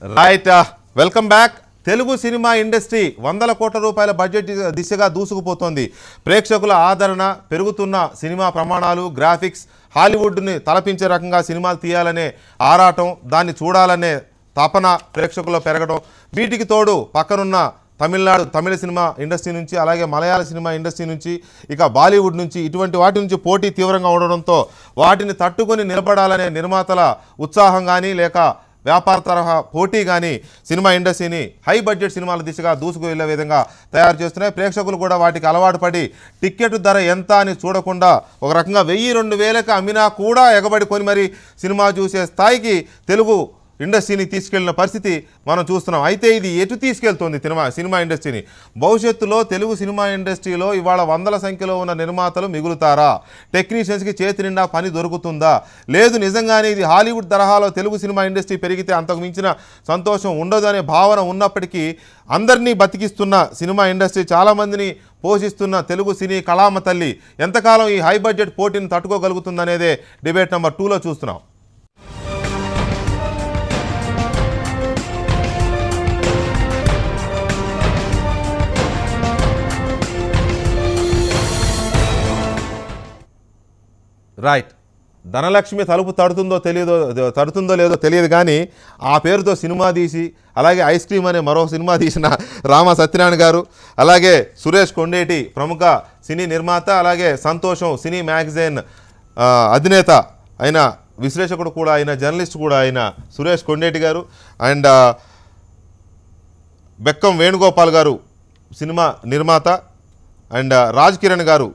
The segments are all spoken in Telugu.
Right welcome back. Telugu cinema industry వందల కోట్ల రూపాయల బడ్జెట్ దిశగా దూసుకుపోతోంది. ప్రేక్షకుల ఆదరణ, పెరుగుతున్న సినిమా ప్రమాణాలు, గ్రాఫిక్స్, హాలీవుడ్ని తలపించే రకంగా సినిమాలు తీయాలనే ఆరాటం, దాన్ని చూడాలనే తపన ప్రేక్షకుల్లో పెరగడం, వీటికి తోడు పక్కనున్న తమిళ సినిమా ఇండస్ట్రీ నుంచి, అలాగే మలయాళ సినిమా ఇండస్ట్రీ నుంచి, ఇక బాలీవుడ్ నుంచి, ఇటువంటి వాటి నుంచి పోటీ తీవ్రంగా ఉండడంతో వాటిని తట్టుకొని నిలబడాలనే నిర్మాతల ఉత్సాహం కానీ లేక వ్యాపార తరహా పోటీ కానీ సినిమా ఇండస్ట్రీని హై బడ్జెట్ సినిమాల దిశగా దూసుకు వెళ్లే విధంగా తయారు చేస్తున్నాయి. ప్రేక్షకులు కూడా వాటికి అలవాటు పడి టికెట్ ధర ఎంత అని చూడకుండా ఒక రకంగా 1000-2000కి అమ్మినా కూడా ఎగబడి కొని మరి సినిమా చూసే స్థాయికి తెలుగు ఇండస్ట్రీని తీసుకెళ్లిన పరిస్థితి మనం చూస్తున్నాం. అయితే ఇది ఎటు తీసుకెళ్తుంది సినిమా ఇండస్ట్రీని? భవిష్యత్తులో తెలుగు సినిమా ఇండస్ట్రీలో ఇవాళ వందల సంఖ్యలో ఉన్న నిర్మాతలు మిగులుతారా? టెక్నీషియన్స్కి చేతి నిండా పని దొరుకుతుందా? లేదు, నిజంగానే ఇది హాలీవుడ్ తరహాలో తెలుగు సినిమా ఇండస్ట్రీ పెరిగితే అంతకు మించిన సంతోషం ఉండదు అనే భావన ఉన్నప్పటికీ అందరినీ బతికిస్తున్న సినిమా ఇండస్ట్రీ, చాలామందిని పోషిస్తున్న తెలుగు సినీ కళామ తల్లి ఎంతకాలం ఈ హై బడ్జెట్ పోటీని తట్టుకోగలుగుతుందనేదే డిబేట్ నెంబర్ 2లో చూస్తున్నాం. రైట్, ధనలక్ష్మి తలుపు తడుతుందో లేదో తెలియదు కానీ ఆ పేరుతో సినిమా తీసి, అలాగే ఐస్ క్రీమ్ అనే మరో సినిమా తీసిన రామ సత్యనారాయణ గారు, అలాగే సురేష్ కొండేటి ప్రముఖ సినీ నిర్మాత, అలాగే సంతోషం సినీ మ్యాగజైన్ అధినేత అయిన విశ్లేషకుడు కూడా అయిన జర్నలిస్ట్ కూడా అయిన సురేష్ కొండేటి గారు, అండ్ బెక్కం వేణుగోపాల్ గారు సినిమా నిర్మాత, అండ్ రాజ్ కిరణ్ గారు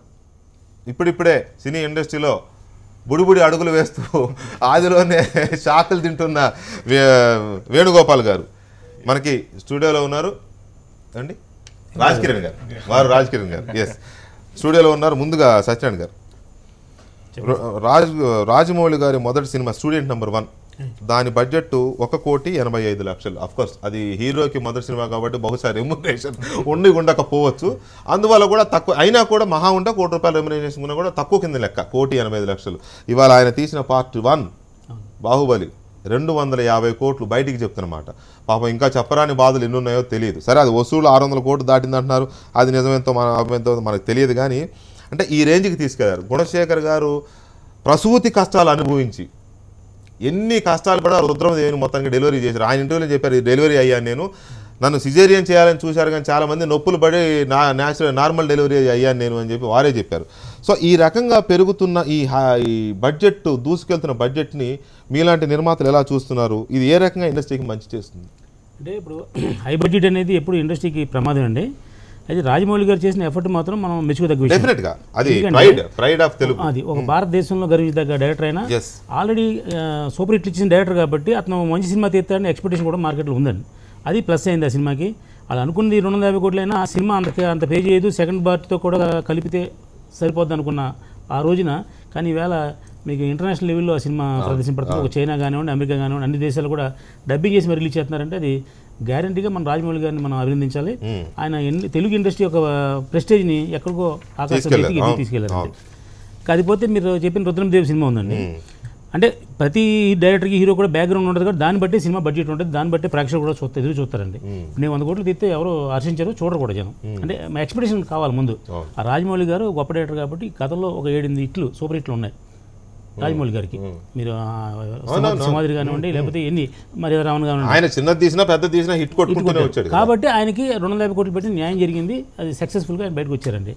ఇప్పుడిప్పుడే సినీ ఇండస్ట్రీలో బుడిబుడి అడుగులు వేస్తూ ఆదిలోనే షాకులు తింటున్న వేణుగోపాల్ గారు మనకి స్టూడియోలో ఉన్నారు అండి. రాజ్ కిరణ్ గారు ఎస్ స్టూడియోలో ఉన్నారు. ముందుగా సత్యనారాయణ గారు, రాజమౌళి గారి మొదటి సినిమా స్టూడెంట్ నెంబర్ 1, దాని బడ్జెట్ 1,85,00,000. అఫ్కోర్స్ అది హీరోకి మొదటి సినిమా కాబట్టి బహుశా రెమ్యునరేషన్ ఉండకపోవచ్చు. అందువల్ల కూడా తక్కువ అయినా కూడా మహా ఉంటే ₹1,00,00,000 రెమ్యునరేషన్ ఉన్నా కూడా తక్కువ కింద లెక్క 1,85,00,000. ఇవాళ ఆయన తీసిన పార్ట్ 1 బాహుబలి 250 కోట్లు బయటికి చెప్తున్నమాట. పాపం ఇంకా చెప్పరాని బాధలు ఎన్ని ఉన్నాయో తెలియదు. సరే, అది వసూలు 600 కోట్లు దాటిందంటున్నారు, అది నిజమేంతో మనకు తెలియదు. కానీ అంటే ఈ రేంజ్కి తీసుకెళ్లారు. గుణశేఖర్ గారు ప్రసూతి కష్టాలు అనుభవించి ఎన్ని కష్టాలు కూడా రుద్రమదేవిని మొత్తానికి డెలివరీ చేశారు. ఆయన ఇంటర్వ్యూలో చెప్పారు, డెలివరీ అయ్యాను నన్ను సిజేరియన్ చేయాలని చూశారు కానీ చాలామంది నొప్పులు పడి నార్మల్ డెలివరీ అయ్యాను నేను అని చెప్పి వారే చెప్పారు. సో ఈ రకంగా పెరుగుతున్న ఈ బడ్జెట్, దూసుకెళ్తున్న బడ్జెట్ని మీలాంటి నిర్మాతలు ఎలా చూస్తున్నారు? ఇది ఏ రకంగా ఇండస్ట్రీకి మంచి చేస్తుంది? అంటే ఇప్పుడు హై బడ్జెట్ అనేది ఎప్పుడు ఇండస్ట్రీకి ప్రమాదం అండి. అయితే రాజమౌళి గారు చేసిన ఎఫర్ట్ మాత్రం మనం మెచ్చుకోదగ్గ విషయం. డెఫినెట్గా అది ప్రైడ్ ఆఫ్ తెలుగు. అది ఒక భారతదేశంలో గర్వించదగ్గ డైరెక్టర్ అయినా, ఆల్రెడీ సూపర్ హిట్ ఇచ్చిన డైరెక్టర్ కాబట్టి అతను మంచి సినిమా తీస్తాడని ఎక్స్పెక్టేషన్ కూడా మార్కెట్లో ఉందండి. అది ప్లస్ అయింది ఆ సినిమాకి. అది అనుకున్నది 250 కోట్లైనా ఆ సినిమా అంత పే చేయదు, సెకండ్ పార్ట్తో కూడా కలిపితే సరిపోద్ది అనుకున్న ఆ రోజున. కానీ ఈవేళ మీకు ఇంటర్నేషనల్ లెవెల్లో ఆ సినిమా ప్రదర్శింపడుతుంది. ఒక చైనా కానివ్వండి, అమెరికా కానివ్వండి, అన్ని దేశాలు కూడా డబ్బింగ్ చేసి రిలీజ్ చేస్తున్నారంటే అది గ్యారంటీగా మన రాజమౌళి గారిని మనం అభినందించాలి. ఆయన తెలుగు ఇండస్ట్రీ యొక్క ప్రెస్టేజ్ని ఎక్కడికో ఆకాశానికి తీసుకెళ్లారు. కాకపోతే మీరు చెప్పిన రుద్రమదేవి సినిమా ఉందండి. అంటే ప్రతి డైరెక్టర్కి హీరో కూడా బ్యాక్గ్రౌండ్ ఉంటుంది కాబట్టి దాన్ని బట్టి సినిమా బడ్జెట్ ఉంటుంది, దాన్ని బట్టి ప్రేక్షకులు కూడా ఎదురు చూస్తారండి. నేను 100 కోట్లు తీస్తే ఎవరు హర్షించారు, చూడరు కూడా జనం. అంటే మా ఎక్స్పెక్టేషన్ కావాలి ముందు. ఆ రాజమౌళి గారు గొప్ప డైరెక్టర్ కాబట్టి కథలో ఒక 7-8 హిట్లు, సూపర్ హిట్లు ఉన్నాయి రాజమౌళి గారికి. మీరు సింహాద్రి కానివ్వండి, లేకపోతే ఎన్ని మరి రావణ్ కానివ్వండి, ఆయన చిన్న తీసినా పెద్ద తీసినా హిట్ కొట్టుకుంటూనే వచ్చాడు. కాబట్టి ఆయనకి 250 కోట్లు పెట్టి న్యాయం జరిగింది, అది సక్సెస్ఫుల్గా ఆయన బయటకు వచ్చారండి.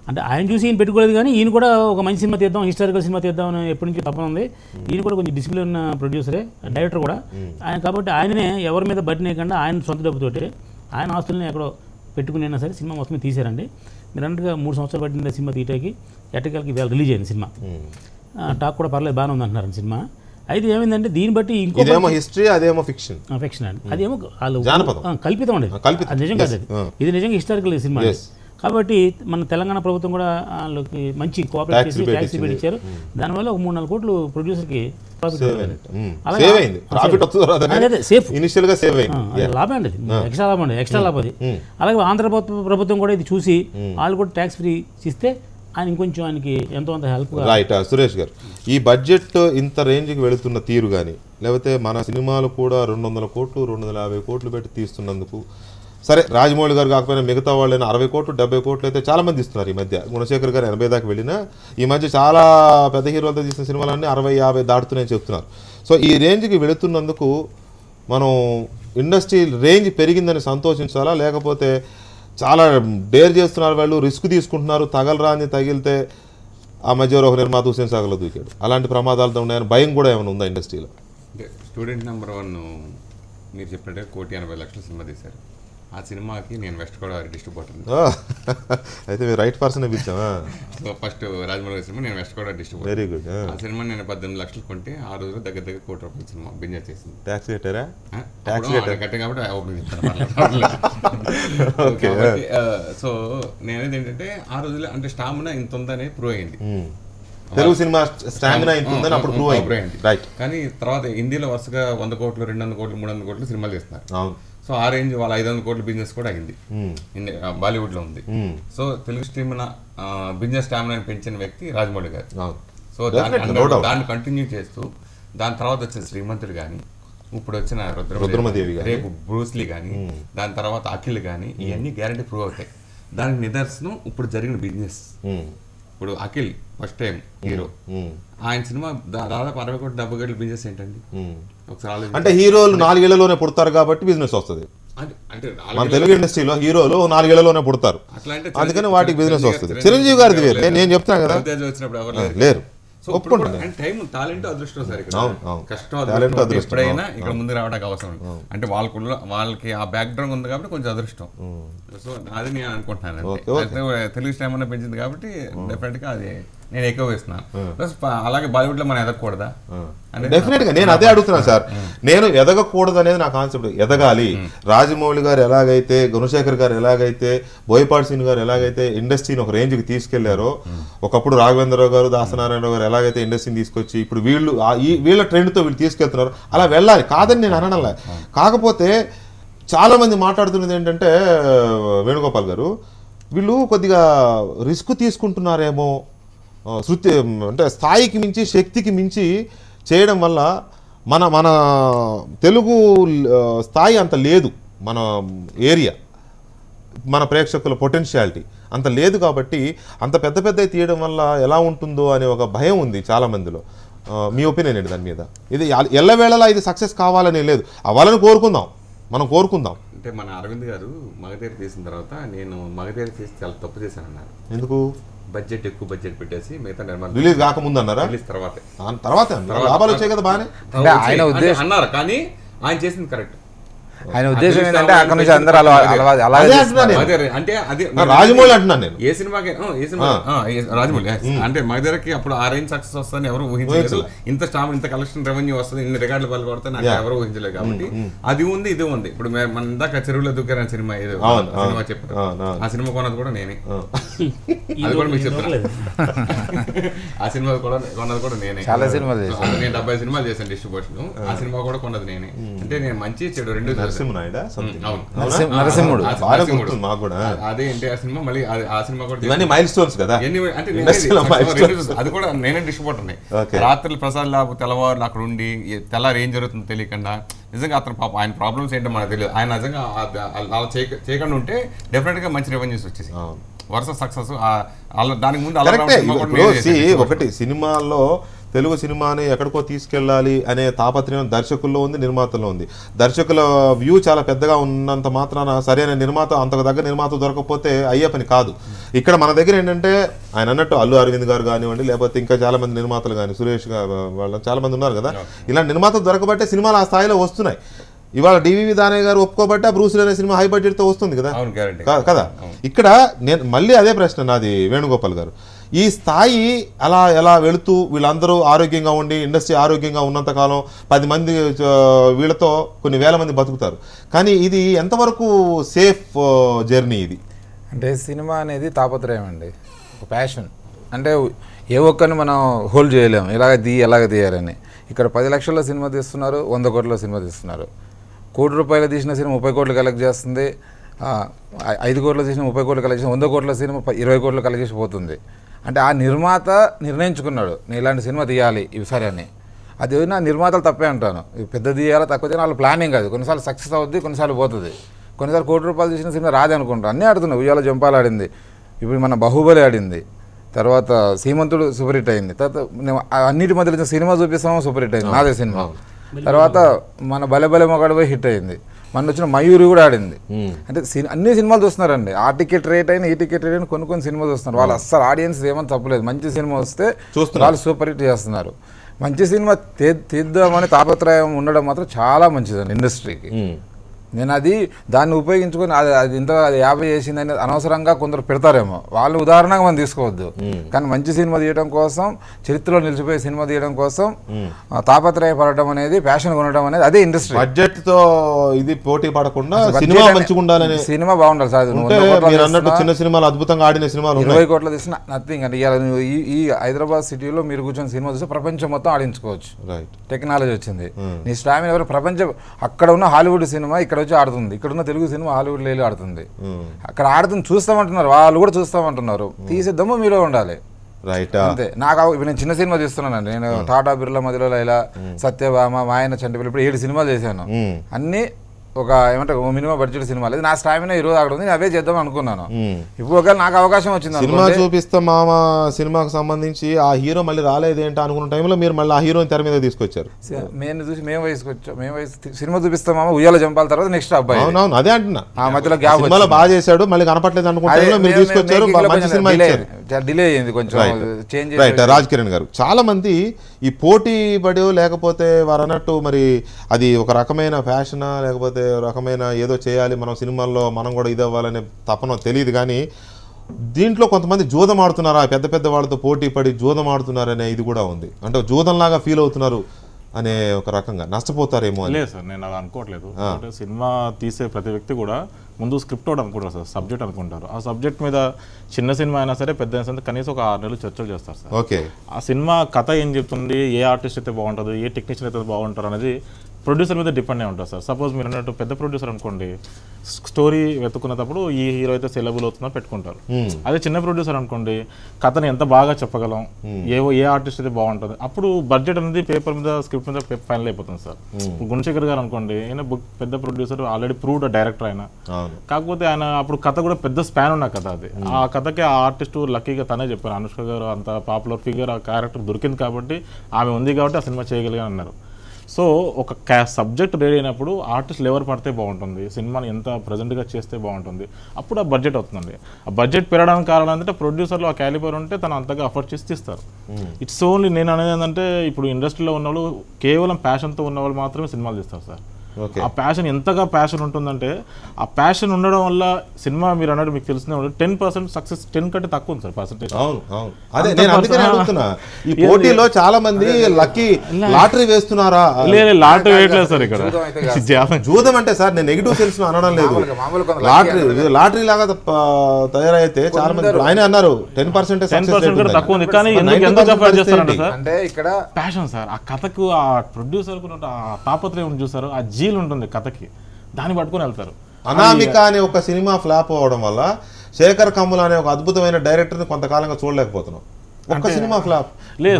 అంటే ఆయన చూసి ఈయన పెట్టుకోలేదు కానీ ఈయన కూడా ఒక మంచి సినిమా తీద్దాం, హిస్టారికల్ సినిమా తీద్దాం అని ఎప్పటి నుంచి తప్పన ఉంది. ఈయన కూడా కొంచెం డిసిప్లిన్ ప్రొడ్యూసరే, డైరెక్టర్ కూడా ఆయన. కాబట్టి ఆయననే ఎవరి మీద బట్టినేయకుండా ఆయన సొంత డబ్బుతోటి ఆయన ఆస్తుల్ని ఎక్కడో పెట్టుకుని అయినా సరే సినిమా మొత్తం తీశారండి. మీరు అన్నట్టుగా 3 సంవత్సరాలు పట్టింది సినిమా తీయటానికి. ఎట్టకేళ్ళకి వేళ రిలీజ్ అయింది సినిమా. టాక్ కూడా పర్లేదు, బాగానే ఉంది అంటున్నారు సినిమా. అయితే ఏమైందంటే దీన్ని బట్టి ఇంకో హిస్టరీ, అదేమో ఫిక్షన్ అండి, అదేమో కల్పితం అండి, అది నిజం కాదు. ఇది నిజంగా హిస్టారికల్ సినిమా. కాబట్టి మన తెలంగాణ ప్రభుత్వం కూడా వాళ్ళకి మంచి కోఆపరేట్ చేసి ట్యాక్స్ రిబేట్ ఇచ్చారు. దానివల్ల ఒక 3-4 కోట్లు ప్రొడ్యూసర్కి లాభం అండి, ఎక్స్ట్రా లాభం అండి, ఎక్స్ట్రా లాభం అది. అలాగే ఆంధ్ర ప్రభుత్వం కూడా ఇది చూసి వాళ్ళు కూడా ట్యాక్స్ ఫ్రీ ఇస్తే ఆయన ఇంకొంచెం ఆయనకి ఎంతో అంత హెల్ప్గా. రైట్. సురేష్ గారు, ఈ బడ్జెట్ ఇంత రేంజ్కి వెళుతున్న తీరు కానీ, లేకపోతే మన సినిమాలు కూడా 200 కోట్లు 250 కోట్లు పెట్టి తీస్తున్నందుకు, సరే రాజమౌళి గారు కాకపోయినా మిగతా వాళ్ళైనా 60 కోట్లు 70 కోట్లు అయితే చాలామంది ఇస్తున్నారు ఈ మధ్య. గుణశేఖర్ గారు 80 దాకా వెళ్ళినా ఈ మధ్య చాలా పెద్ద హీరోలతో తీసిన సినిమాలన్నీ 60-50 దాటుతున్నాయని చెప్తున్నారు. సో ఈ రేంజ్కి వెళుతున్నందుకు మనం ఇండస్ట్రీ రేంజ్ పెరిగిందని సంతోషించాలా, లేకపోతే చాలా డేర్ చేస్తున్నారు వాళ్ళు, రిస్క్ తీసుకుంటున్నారు, తగలరాని తగిలితే ఆ మధ్య ఒక నిర్మాత హుస్సేన్ సాగర్లో దూకాడు, అలాంటి ప్రమాదాలతో ఉన్నాయని భయం కూడా ఏమైనా ఉందా ఇండస్ట్రీలో? అంటే స్టూడెంట్ నెంబర్ 1 మీరు చెప్పినట్టే 1,80,00,000 సినిమా తీశారు. ఆ సినిమాకి నేను వెస్ట్ గోదావరి డిస్ట్రిబ్యూటర్. అయితే మీరు రైట్ పర్సన్ పిలిచామా? సో ఫస్ట్ రాజమౌళి సినిమా నేను west Godavari distributor. Very good. ఆ సినిమా నేను 18 లక్షలు కొంటే ఆ రోజు దగ్గర దగ్గర ₹1,00,00,000 సినిమా బిజినెస్ చేసింది. ట్యాక్స్ కట్టారా? కట్టే కాబట్టి సో నేనేది ఏంటంటే ఆ రోజులో అంటే స్టామినా ఇంత ఉందని ప్రూవ్ అయింది. తెలుగు సినిమా స్టామినా ఇంత ఉందని అప్పుడు ప్రూవ్ అయింది. రైట్. కానీ తర్వాత హిందీలో వరుసగా 100 కోట్లు 200 కోట్లు 300 కోట్లు సినిమాలు చేస్తున్నారు. అవును. సో ఆ రేంజ్ వాళ్ళ 500 కోట్ల బిజినెస్ కూడా అయింది, బాలీవుడ్ లో ఉంది. సో తెలుగు స్ట్రీమిన బిజినెస్ స్టామినాని పెంచిన వ్యక్తి రాజమౌళి గారు. సో దాన్ని కంటిన్యూ చేస్తూ దాని తర్వాత వచ్చిన శ్రీమంతుడు కానీ, ఇప్పుడు వచ్చిన రుద్రమదేవి, రేపు బ్రూస్లీ కానీ, దాని తర్వాత అఖిల్ కానీ, ఇవన్నీ గ్యారంటీ ప్రూవ్ అవుతాయి. దానికి నిదర్శనం ఇప్పుడు జరిగిన బిజినెస్. ఇప్పుడు అఖిల్ ఫస్ట్ టైం హీరో, ఆయన సినిమా దాదాపు 60 కోట్లు 70 కోట్ల బిజినెస్ ఏంటండి ఒకసారి. అంటే హీరోలు 4 ఏళ్లలోనే పుడతారు కాబట్టి బిజినెస్ వస్తుంది. అంటే మన తెలుగు ఇండస్ట్రీలో హీరోలు 4 ఏళ్లలోనే పుడతారు, అందుకని వాటికి బిజినెస్ వస్తుంది. చిరంజీవి గారిది వేరు, నేను చెప్తాను కదా, వచ్చినప్పుడు ఎవరు లేరు. టైం టాలెంట్ అదృష్టం సార్, కష్టం ఎప్పుడైనా ఇక్కడ ముందు రావడానికి అవసరం. అంటే వాళ్ళకి ఆ బ్యాక్ గ్రౌండ్ ఉంది కాబట్టి కొంచెం అదృష్టం. సో అది నేను అనుకుంటున్నాను. తెలుగు స్టైమ్ అన్న పెంచింది కాబట్టి డెఫినెట్ గా అది నేను ఎక్కువ వేస్తున్నాను. ప్లస్ అలాగే బాలీవుడ్ లో మనం ఎదగకూడదా? డెఫినెట్ గా నేను అదే అడుగుతున్నాను సార్. నేను ఎదగకూడదు అనేది నా కాన్సెప్ట్. ఎదగాలి. రాజమౌళి గారు ఎలాగైతే, గుణశేఖర్ గారు ఎలాగైతే, బోయపాటి శ్రీను గారు ఎలాగైతే ఇండస్ట్రీని ఒక రేంజ్కి తీసుకెళ్లారో, ఒకప్పుడు రాఘవేంద్రరావు గారు, దాసనారాయణరావు గారు ఎలాగైతే ఇండస్ట్రీని తీసుకొచ్చి ఇప్పుడు వీళ్ళ ట్రెండ్తో వీళ్ళు తీసుకెళ్తున్నారు, అలా వెళ్ళాలి. కాదని నేను అనడంలే. కాకపోతే చాలా మంది మాట్లాడుతున్నది ఏంటంటే, వేణుగోపాల్ గారు వీళ్ళు కొద్దిగా రిస్క్ తీసుకుంటున్నారేమో, శృతి అంటే స్థాయికి మించి శక్తికి మించి చేయడం వల్ల మన తెలుగు స్థాయి అంత లేదు, మన ఏరియా, మన ప్రేక్షకుల పొటెన్షియాలిటీ అంత లేదు. కాబట్టి అంత పెద్ద పెద్ద తీయడం వల్ల ఎలా ఉంటుందో అనే ఒక భయం ఉంది చాలా మందిలో. మీ ఒపీనియన్ ఏంటి దాని మీద? ఇది ఎల్లవేళలా ఇది సక్సెస్ కావాలని లేదు, అవ్వాలని కోరుకుందాం, మనం కోరుకుందాం. అంటే మన అరవింద్ గారు మగధీర తీసిన తర్వాత నేను మగధీర తీసి చాలా తప్పు చేశాను అన్నారు. ఎందుకు? బడ్జెట్ ఎక్కువ బడ్జెట్ పెట్టేసి మిగతా నిర్మాణం రిలీజ్ కాకముందు అన్నారా? రిలీజ్ తర్వాత లాభాలు వచ్చాయి కదా బాగానే అన్నారు. కానీ ఆయన చేసింది కరెక్ట్. ఆయన ఉద్దేశం ఏంటంటే అక్కడ నుంచి అందరూ అంటే అది రాజమౌళి అంటున్నాను నేను. ఏ సినిమాకి రాజమౌళి అంటే మగధీరకి అప్పుడు ఆ రేంజ్ సక్సెస్ వస్తుందని ఎవరు ఊహించలేదు. ఇంత స్టామ్, ఇంత కలెక్షన్ రెవెన్యూ వస్తుంది, ఇన్ని రికార్డులు పలుకొడతాయి ఎవరు ఊహించలేదు. కాబట్టి అది ఉంది, ఇది ఉంది. ఇప్పుడు మన ఇందాక చెరువులో దూకారని సినిమా ఏదో సినిమా చెప్పారు, ఆ సినిమా కొన్నది కూడా నేనే. అది కూడా మీకు చెప్తాను. ఆ సినిమా కూడా కొన్నది కూడా నేనే. చాలా సినిమాలు నేను 70 సినిమాలు చేశాను డిస్ట్రిబ్యూషన్. ఆ సినిమా కూడా కొన్నది నేనే. అంటే నేను మంచి చెడు రెండు. నరసింహుడు అదే ఎన్టీఆర్ సినిమా. మళ్ళీ ఆ సినిమా కూడా మైల్ స్టోన్స్ కదా. అంటే అది కూడా నేనే డిస్ట్రిబ్యూటర్. రాత్రులు ప్రసాద్ లాభ తెల్లవారులు అక్కడ ఉండి తెల్లారు ఏం జరుగుతుందో తెలియకుండా, నిజంగా అతను పాప ఆయన ప్రాబ్లమ్స్ ఏంటో మనకు తెలియదు. ఆయన నిజంగా అలా చేయకుండా ఉంటే డెఫినెట్ గా మంచి రెవెన్యూస్ వచ్చేసి వరుస సక్సెస్. దానికి ముందు ఒకటి సినిమాల్లో తెలుగు సినిమాని ఎక్కడికో తీసుకెళ్ళాలి అనే తాపత్రయం దర్శకుల్లో ఉంది, నిర్మాతల్లో ఉంది. దర్శకుల వ్యూ చాలా పెద్దగా ఉన్నంత మాత్రాన సరైన నిర్మాత, అంతకు దగ్గర నిర్మాత దొరకకపోతే అయ్యే పని కాదు. ఇక్కడ మన దగ్గర ఏంటంటే ఆయన అన్నట్టు అల్లు అరవింద్ గారు కానివ్వండి, లేకపోతే ఇంకా చాలా మంది నిర్మాతలు కానీ, సురేష్ గారు వాళ్ళు చాలా మంది ఉన్నారు కదా. ఇలాంటి నిర్మాత దొరకబట్టే సినిమాలు ఆ స్థాయిలో వస్తున్నాయి. ఇవాళ డివివి దానయ్య గారు ఒప్పుకోబట్టే బ్రూస్ లీ అనే సినిమా హై బడ్జెట్తో వస్తుంది కదా కదా. ఇక్కడ నేను మళ్ళీ అదే ప్రశ్న నాది వేణుగోపాల్ గారు. ఈ స్థాయి అలా ఎలా వెళుతూ వీళ్ళందరూ ఆరోగ్యంగా ఉండి ఇండస్ట్రీ ఆరోగ్యంగా ఉన్నంతకాలం 10 మంది వీళ్ళతో కొన్ని వేల మంది బతుకుతారు. కానీ ఇది ఎంతవరకు సేఫ్ జర్నీ? ఇది అంటే సినిమా అనేది తాపత్రయం అండి, ఒక ప్యాషన్. అంటే ఏ ఒక్కరిని మనం హోల్డ్ చేయలేము, ఎలాగ తీయాలని. ఇక్కడ 10 లక్షల సినిమా తీస్తున్నారు, 100 కోట్ల సినిమా తీస్తున్నారు. ₹1 తీసిన సినిమా 30 కోట్లు కలెక్ట్ చేస్తుంది. 5 కోట్లు తీసిన 30 కోట్లు కలెక్ట్ చేసి 100 కోట్ల సినిమా 20 కోట్లు కలెక్ట్ చేసి పోతుంది. అంటే ఆ నిర్మాత నిర్ణయించుకున్నాడు నేను ఇలాంటి సినిమా తీయాలి ఈసారి అని. అది నా నిర్మాతలు తప్పే అంటాను. పెద్ద తీయాలా తక్కువ తీయాలి వాళ్ళ ప్లానింగ్ అది. కొన్నిసార్లు సక్సెస్ అవుద్ది, కొన్నిసార్లు పోతుంది. కొన్నిసార్లు ₹1,00,00,000 తీసిన సినిమా రాదే అనుకుంటారు. అన్నీ ఆడుతున్నాయి. ఉయ్యాల జంపాలు ఆడింది, ఇప్పుడు మన బాహుబలి ఆడింది, తర్వాత సీమంతుడు సూపర్ హిట్ అయింది, తర్వాత అన్నిటి మధ్యలో సినిమా చూపిస్తామో సూపర్ హిట్ అయింది నాదే సినిమా. తర్వాత మన బలె బలె మొగాడు పోయి హిట్ అయింది. మన వచ్చిన మయూరి కూడా ఆడింది. అంటే అన్ని సినిమాలు చూస్తున్నారండి. ఆ టికెట్ రేట్ అయినా ఈ టికెట్ రేట్ అయినా కొన్ని సినిమాలు చూస్తున్నారు. వాళ్ళు అస్సలు ఆడియన్స్ ఏమని తప్పలేదు. మంచి సినిమా వస్తే వాళ్ళు సూపర్ హిట్ చేస్తున్నారు. మంచి సినిమా తీద్దామని తాపత్రయం ఉండడం మాత్రం చాలా మంచిదండి ఇండస్ట్రీకి. నేను అది దాన్ని ఉపయోగించుకొని అది ఇంత 50 చేసిందని అనవసరంగా కొందరు పెడతారేమో, వాళ్ళు ఉదాహరణగా మనం తీసుకోవద్దు. కానీ మంచి సినిమా తీయడం కోసం, చరిత్రలో నిలిచిపోయే సినిమా తీయడం కోసం తాపత్రయపడటం అనేది, ప్యాషన్ కొనడం అనేది అదే ఇండస్ట్రీ. బడ్జెట్ తో ఇది పోటీ పడకుండా సినిమా మంచిగా ఉండాలని, సినిమా బాగుండాలి సార్. చిన్న సినిమాలు అద్భుతంగా ఆడిన సినిమాలు 20 కోట్లు తీసిన నథింగ్ అంటే. ఈ హైదరాబాద్ సిటీలో మీరు కూర్చొని సినిమా చూస్తే ప్రపంచం మొత్తం ఆడించుకోవచ్చు. టెక్నాలజీ వచ్చింది. నీ స్టామినా ఎవరు ప్రపంచం అక్కడ ఉన్న హాలీవుడ్ సినిమా ఇక్కడ వచ్చి ఆడుతుంది, ఇక్కడ ఉన్న తెలుగు సినిమా హాలీవుడ్ లో ఆడుతుంది. అక్కడ ఆడుతుంది చూస్తామంటున్నారు, వాళ్ళు కూడా చూస్తామంటున్నారు. తీసే దమ్ము మీలో ఉండాలి. అంతే. నాకు నేను చిన్న సినిమా తీస్తున్నానండి. నేను టాటా బిర్లా మధ్యలో ఇలా సత్యభామ, మాయన చంటిపిల్ల ఇప్పుడు 7 సినిమాలు చేశాను. అన్ని ఒక ఏమంటే మినిమం బడ్జెట్ సినిమా లేదు. నా స్టామినా ఈరోజు అక్కడ ఉంది, నేను అవే చేద్దాం అనుకున్నాను. ఇప్పుడు ఒకవేళ నాకు అవకాశం వచ్చింది సినిమా చూపిస్తాం మామ సినిమాకి సంబంధించి ఆ హీరో మళ్ళీ రాలేదేంటి అనుకున్న టైంలో మీరు మళ్ళీ ఆ హీరోని తెర మీద తీసుకొచ్చారు. మేము చూసి మేము వయసుకొచ్చాం, మేము వయసు సినిమా చూపిస్తాం మామ, ఉయ్యాల జంపాల తర్వాత నెక్స్ట్ అబ్బాయి. అవునవును అదే అంటున్నా. ఆ మధ్యలో గ్యాప్ బాగా చేశాడు, మళ్ళీ కనపట్లేదు అనుకుంటే మీరు తీసుకొచ్చారు, మంచి సినిమా ఇచ్చారు. డిలే అయింది కొంచెం చేంజ్. రైట్. రాజ్ కిరణ్ గారు, చాలా మంది ఈ పోటీ పడి లేకపోతే వారు అన్నట్టు మరి అది ఒక రకమైన ఫ్యాషనా లేకపోతే రకమైన ఏదో చేయాలి మనం సినిమాల్లో మనం కూడా ఇది అవ్వాలనే తపన తెలియదు. కానీ దీంట్లో కొంతమంది జూదం ఆడుతున్నారా, పెద్ద పెద్ద వాళ్ళతో పోటీ పడి జూదం ఆడుతున్నారనే ఇది కూడా ఉంది. అంటే జూదంలాగా ఫీల్ అవుతున్నారు అనే ఒక రకంగా నష్టపోతారేమో అని. లేదు సార్, నేను అది అనుకోవట్లేదు. సినిమా తీసే ప్రతి వ్యక్తి కూడా ముందు స్క్రిప్ట్ ఒకటి అనుకుంటారు సార్, సబ్జెక్ట్ అనుకుంటారు. ఆ సబ్జెక్ట్ మీద చిన్న సినిమా అయినా సరే పెద్ద అయినా సరే కనీసం ఒక 6 నెలలు చర్చలు చేస్తారు సార్. ఓకే. ఆ సినిమా కథ ఏం చెప్తుంది, ఏ ఆర్టిస్ట్ అయితే బాగుంటుంది, ఏ టెక్నీషియన్ అయితే బాగుంటారు అనేది ప్రొడ్యూసర్ మీద డిపెండ్ అయి ఉంటుంది సార్. సపోజ్ మీరు అన్నట్టు పెద్ద ప్రొడ్యూసర్ అనుకోండి, స్టోరీ వెతుకున్నప్పుడు ఈ హీరో అయితే సెలబుల్ అవుతుందో పెట్టుకుంటారు. అదే చిన్న ప్రొడ్యూసర్ అనుకోండి, కథని ఎంత బాగా చెప్పగలం, ఏ ఆర్టిస్ట్ అయితే బాగుంటుంది, అప్పుడు బడ్జెట్ అనేది పేపర్ మీద స్క్రిప్ట్ మీద ఫైనల్ అయిపోతుంది సార్. గుణశేఖర్ గారు అనుకోండి, ఆయన పెద్ద ప్రొడ్యూసర్, ఆల్రెడీ ప్రూవ్డ్ డైరెక్టర్ ఆయన. కాకపోతే ఆయన అప్పుడు కథ కూడా పెద్ద స్పాన్ ఉన్న కథ అది. ఆ కథకి ఆ ఆర్టిస్ట్ లక్కీగా తనే చెప్పారు, అనుష్క గారు అంత పాపులర్ ఫిగర్, ఆ క్యారెక్టర్ దొరికింది కాబట్టి, ఆమె ఉంది కాబట్టి ఆ సినిమా చేయగలిగా అన్నారు. సో ఒక సబ్జెక్ట్ రెడీ అయినప్పుడు ఆర్టిస్టులు ఎవరు పడితే బాగుంటుంది, సినిమాని ఎంత ప్రజెంట్గా చేస్తే బాగుంటుంది, అప్పుడు ఆ బడ్జెట్ అవుతుందండి. ఆ బడ్జెట్ పెరగడానికి కారణం ఏంటంటే ప్రొడ్యూసర్లు ఆ క్యాలిబర్ ఉంటే తను అంతగా అఫర్ట్ చేసి తీస్తారు. ఇట్స్ ఓన్లీ నేను అనేది ఏంటంటే ఇప్పుడు ఇండస్ట్రీలో ఉన్నవాళ్ళు కేవలం ప్యాషన్తో ఉన్న వాళ్ళు మాత్రమే సినిమాలు తీస్తారు సార్. ఆ ప్యాషన్ ఎంతగా ప్యాషన్ ఉంటుందంటే, ఆ ప్యాషన్ ఉండడం వల్ల సినిమా మీరు అన్నట్టు మీకు తెలిసిన 10% సక్సెస్ 10 కంటే తక్కువ ఉంది సార్ పర్సెంటేజ్. అదే నేను అందుకనే అడుగుతున్నా, ఈ పోటీలో చాలా మంది లక్కీ లాటరీ వేస్తున్నారా? లాటరీ వేయట్లేదు సార్ ఇక్కడ. జూదం అంటే సార్ నేను నెగిటివ్ సెన్స్ అనడం లేదు, లాటరీ లాగా తయారైతే చాలా మంది ఆయన అన్నారు 10% తక్కువ ఉంది. కానీ ఎందుకు అఫోర్డ్ చేస్తారంటే సార్, అంటే ఇక్కడ ప్యాషన్ సార్. ఆ కథకు ఆ ప్రొడ్యూసర్ ఆ తాపత్రయం చూసారు, ఆ జీల్ ఉంటుంది కథకి, దాన్ని పట్టుకొని వెళ్తారు. అనామిక అనే ఒక సినిమా ఫ్లాప్ అవ్వడం వల్ల శేఖర్ కమ్ముల అనే ఒక అద్భుతమైన డైరెక్టర్ని కొంతకాలంగా చూడలేకపోతున్నాం. ఒక్క సినిమా ఫ్లాప్ లేదు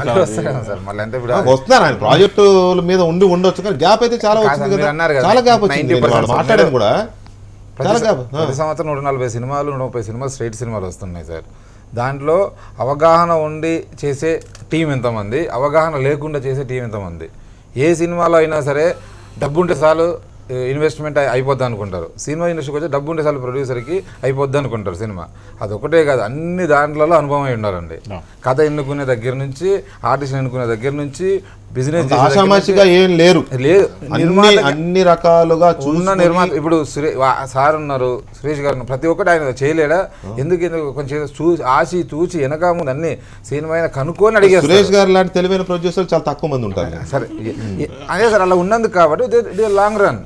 వస్తున్నారు, ఆయన ప్రాజెక్టుల మీద ఉండొచ్చు, కానీ గ్యాప్ అయితే చాలా వచ్చింది కదా, చాలా గ్యాప్ వచ్చింది. మాట్లాడేది కూడా చాలా గ్యాప్. ప్రతి సంవత్సరం 140 సినిమాలు 130 సినిమాలు స్ట్రైట్ సినిమాలు వస్తున్నాయి సార్. దాంట్లో అవగాహన ఉండి చేసే టీం ఎంతమంది, అవగాహన లేకుండా చేసే టీం ఎంతమంది. ఏ సినిమాలో అయినా సరే డబ్బు ఉంటే చాలు ఇన్వెస్ట్మెంట్ అయిపోద్ది అనుకుంటారు. సినిమా ఇండస్ట్రీకి వచ్చి డబ్బు ఉంటే చాలు ప్రొడ్యూసర్కి అయిపోద్ది అనుకుంటారు సినిమా. అదొకటే కాదు, అన్ని దాంట్లలో అనుభవం అయి ఉన్నారండి. కథ ఎన్నుకునే దగ్గర నుంచి, ఆర్టిస్ట్ ఎన్నుకునే దగ్గర నుంచి, బిజినెస్ ఆషామాషిగా ఏం లేదు, అన్ని రకాలుగా ఉన్న నిర్మాత. ఇప్పుడు సార్ ఉన్నారు, సురేష్ గారు, ప్రతి ఒక్కటి ఆయన చేయలేడా, ఎందుకు కొంచెం ఆశి చూచి వెనక ముందు అన్ని సినిమా కనుక్కొని అడిగారు. సురేష్ గారు లాంటి తెలివైన ప్రొడ్యూసర్ చాలా తక్కువ మంది ఉంటారు. సరే అదే సార్, అలా ఉన్నందుకు కాబట్టి లాంగ్ రన్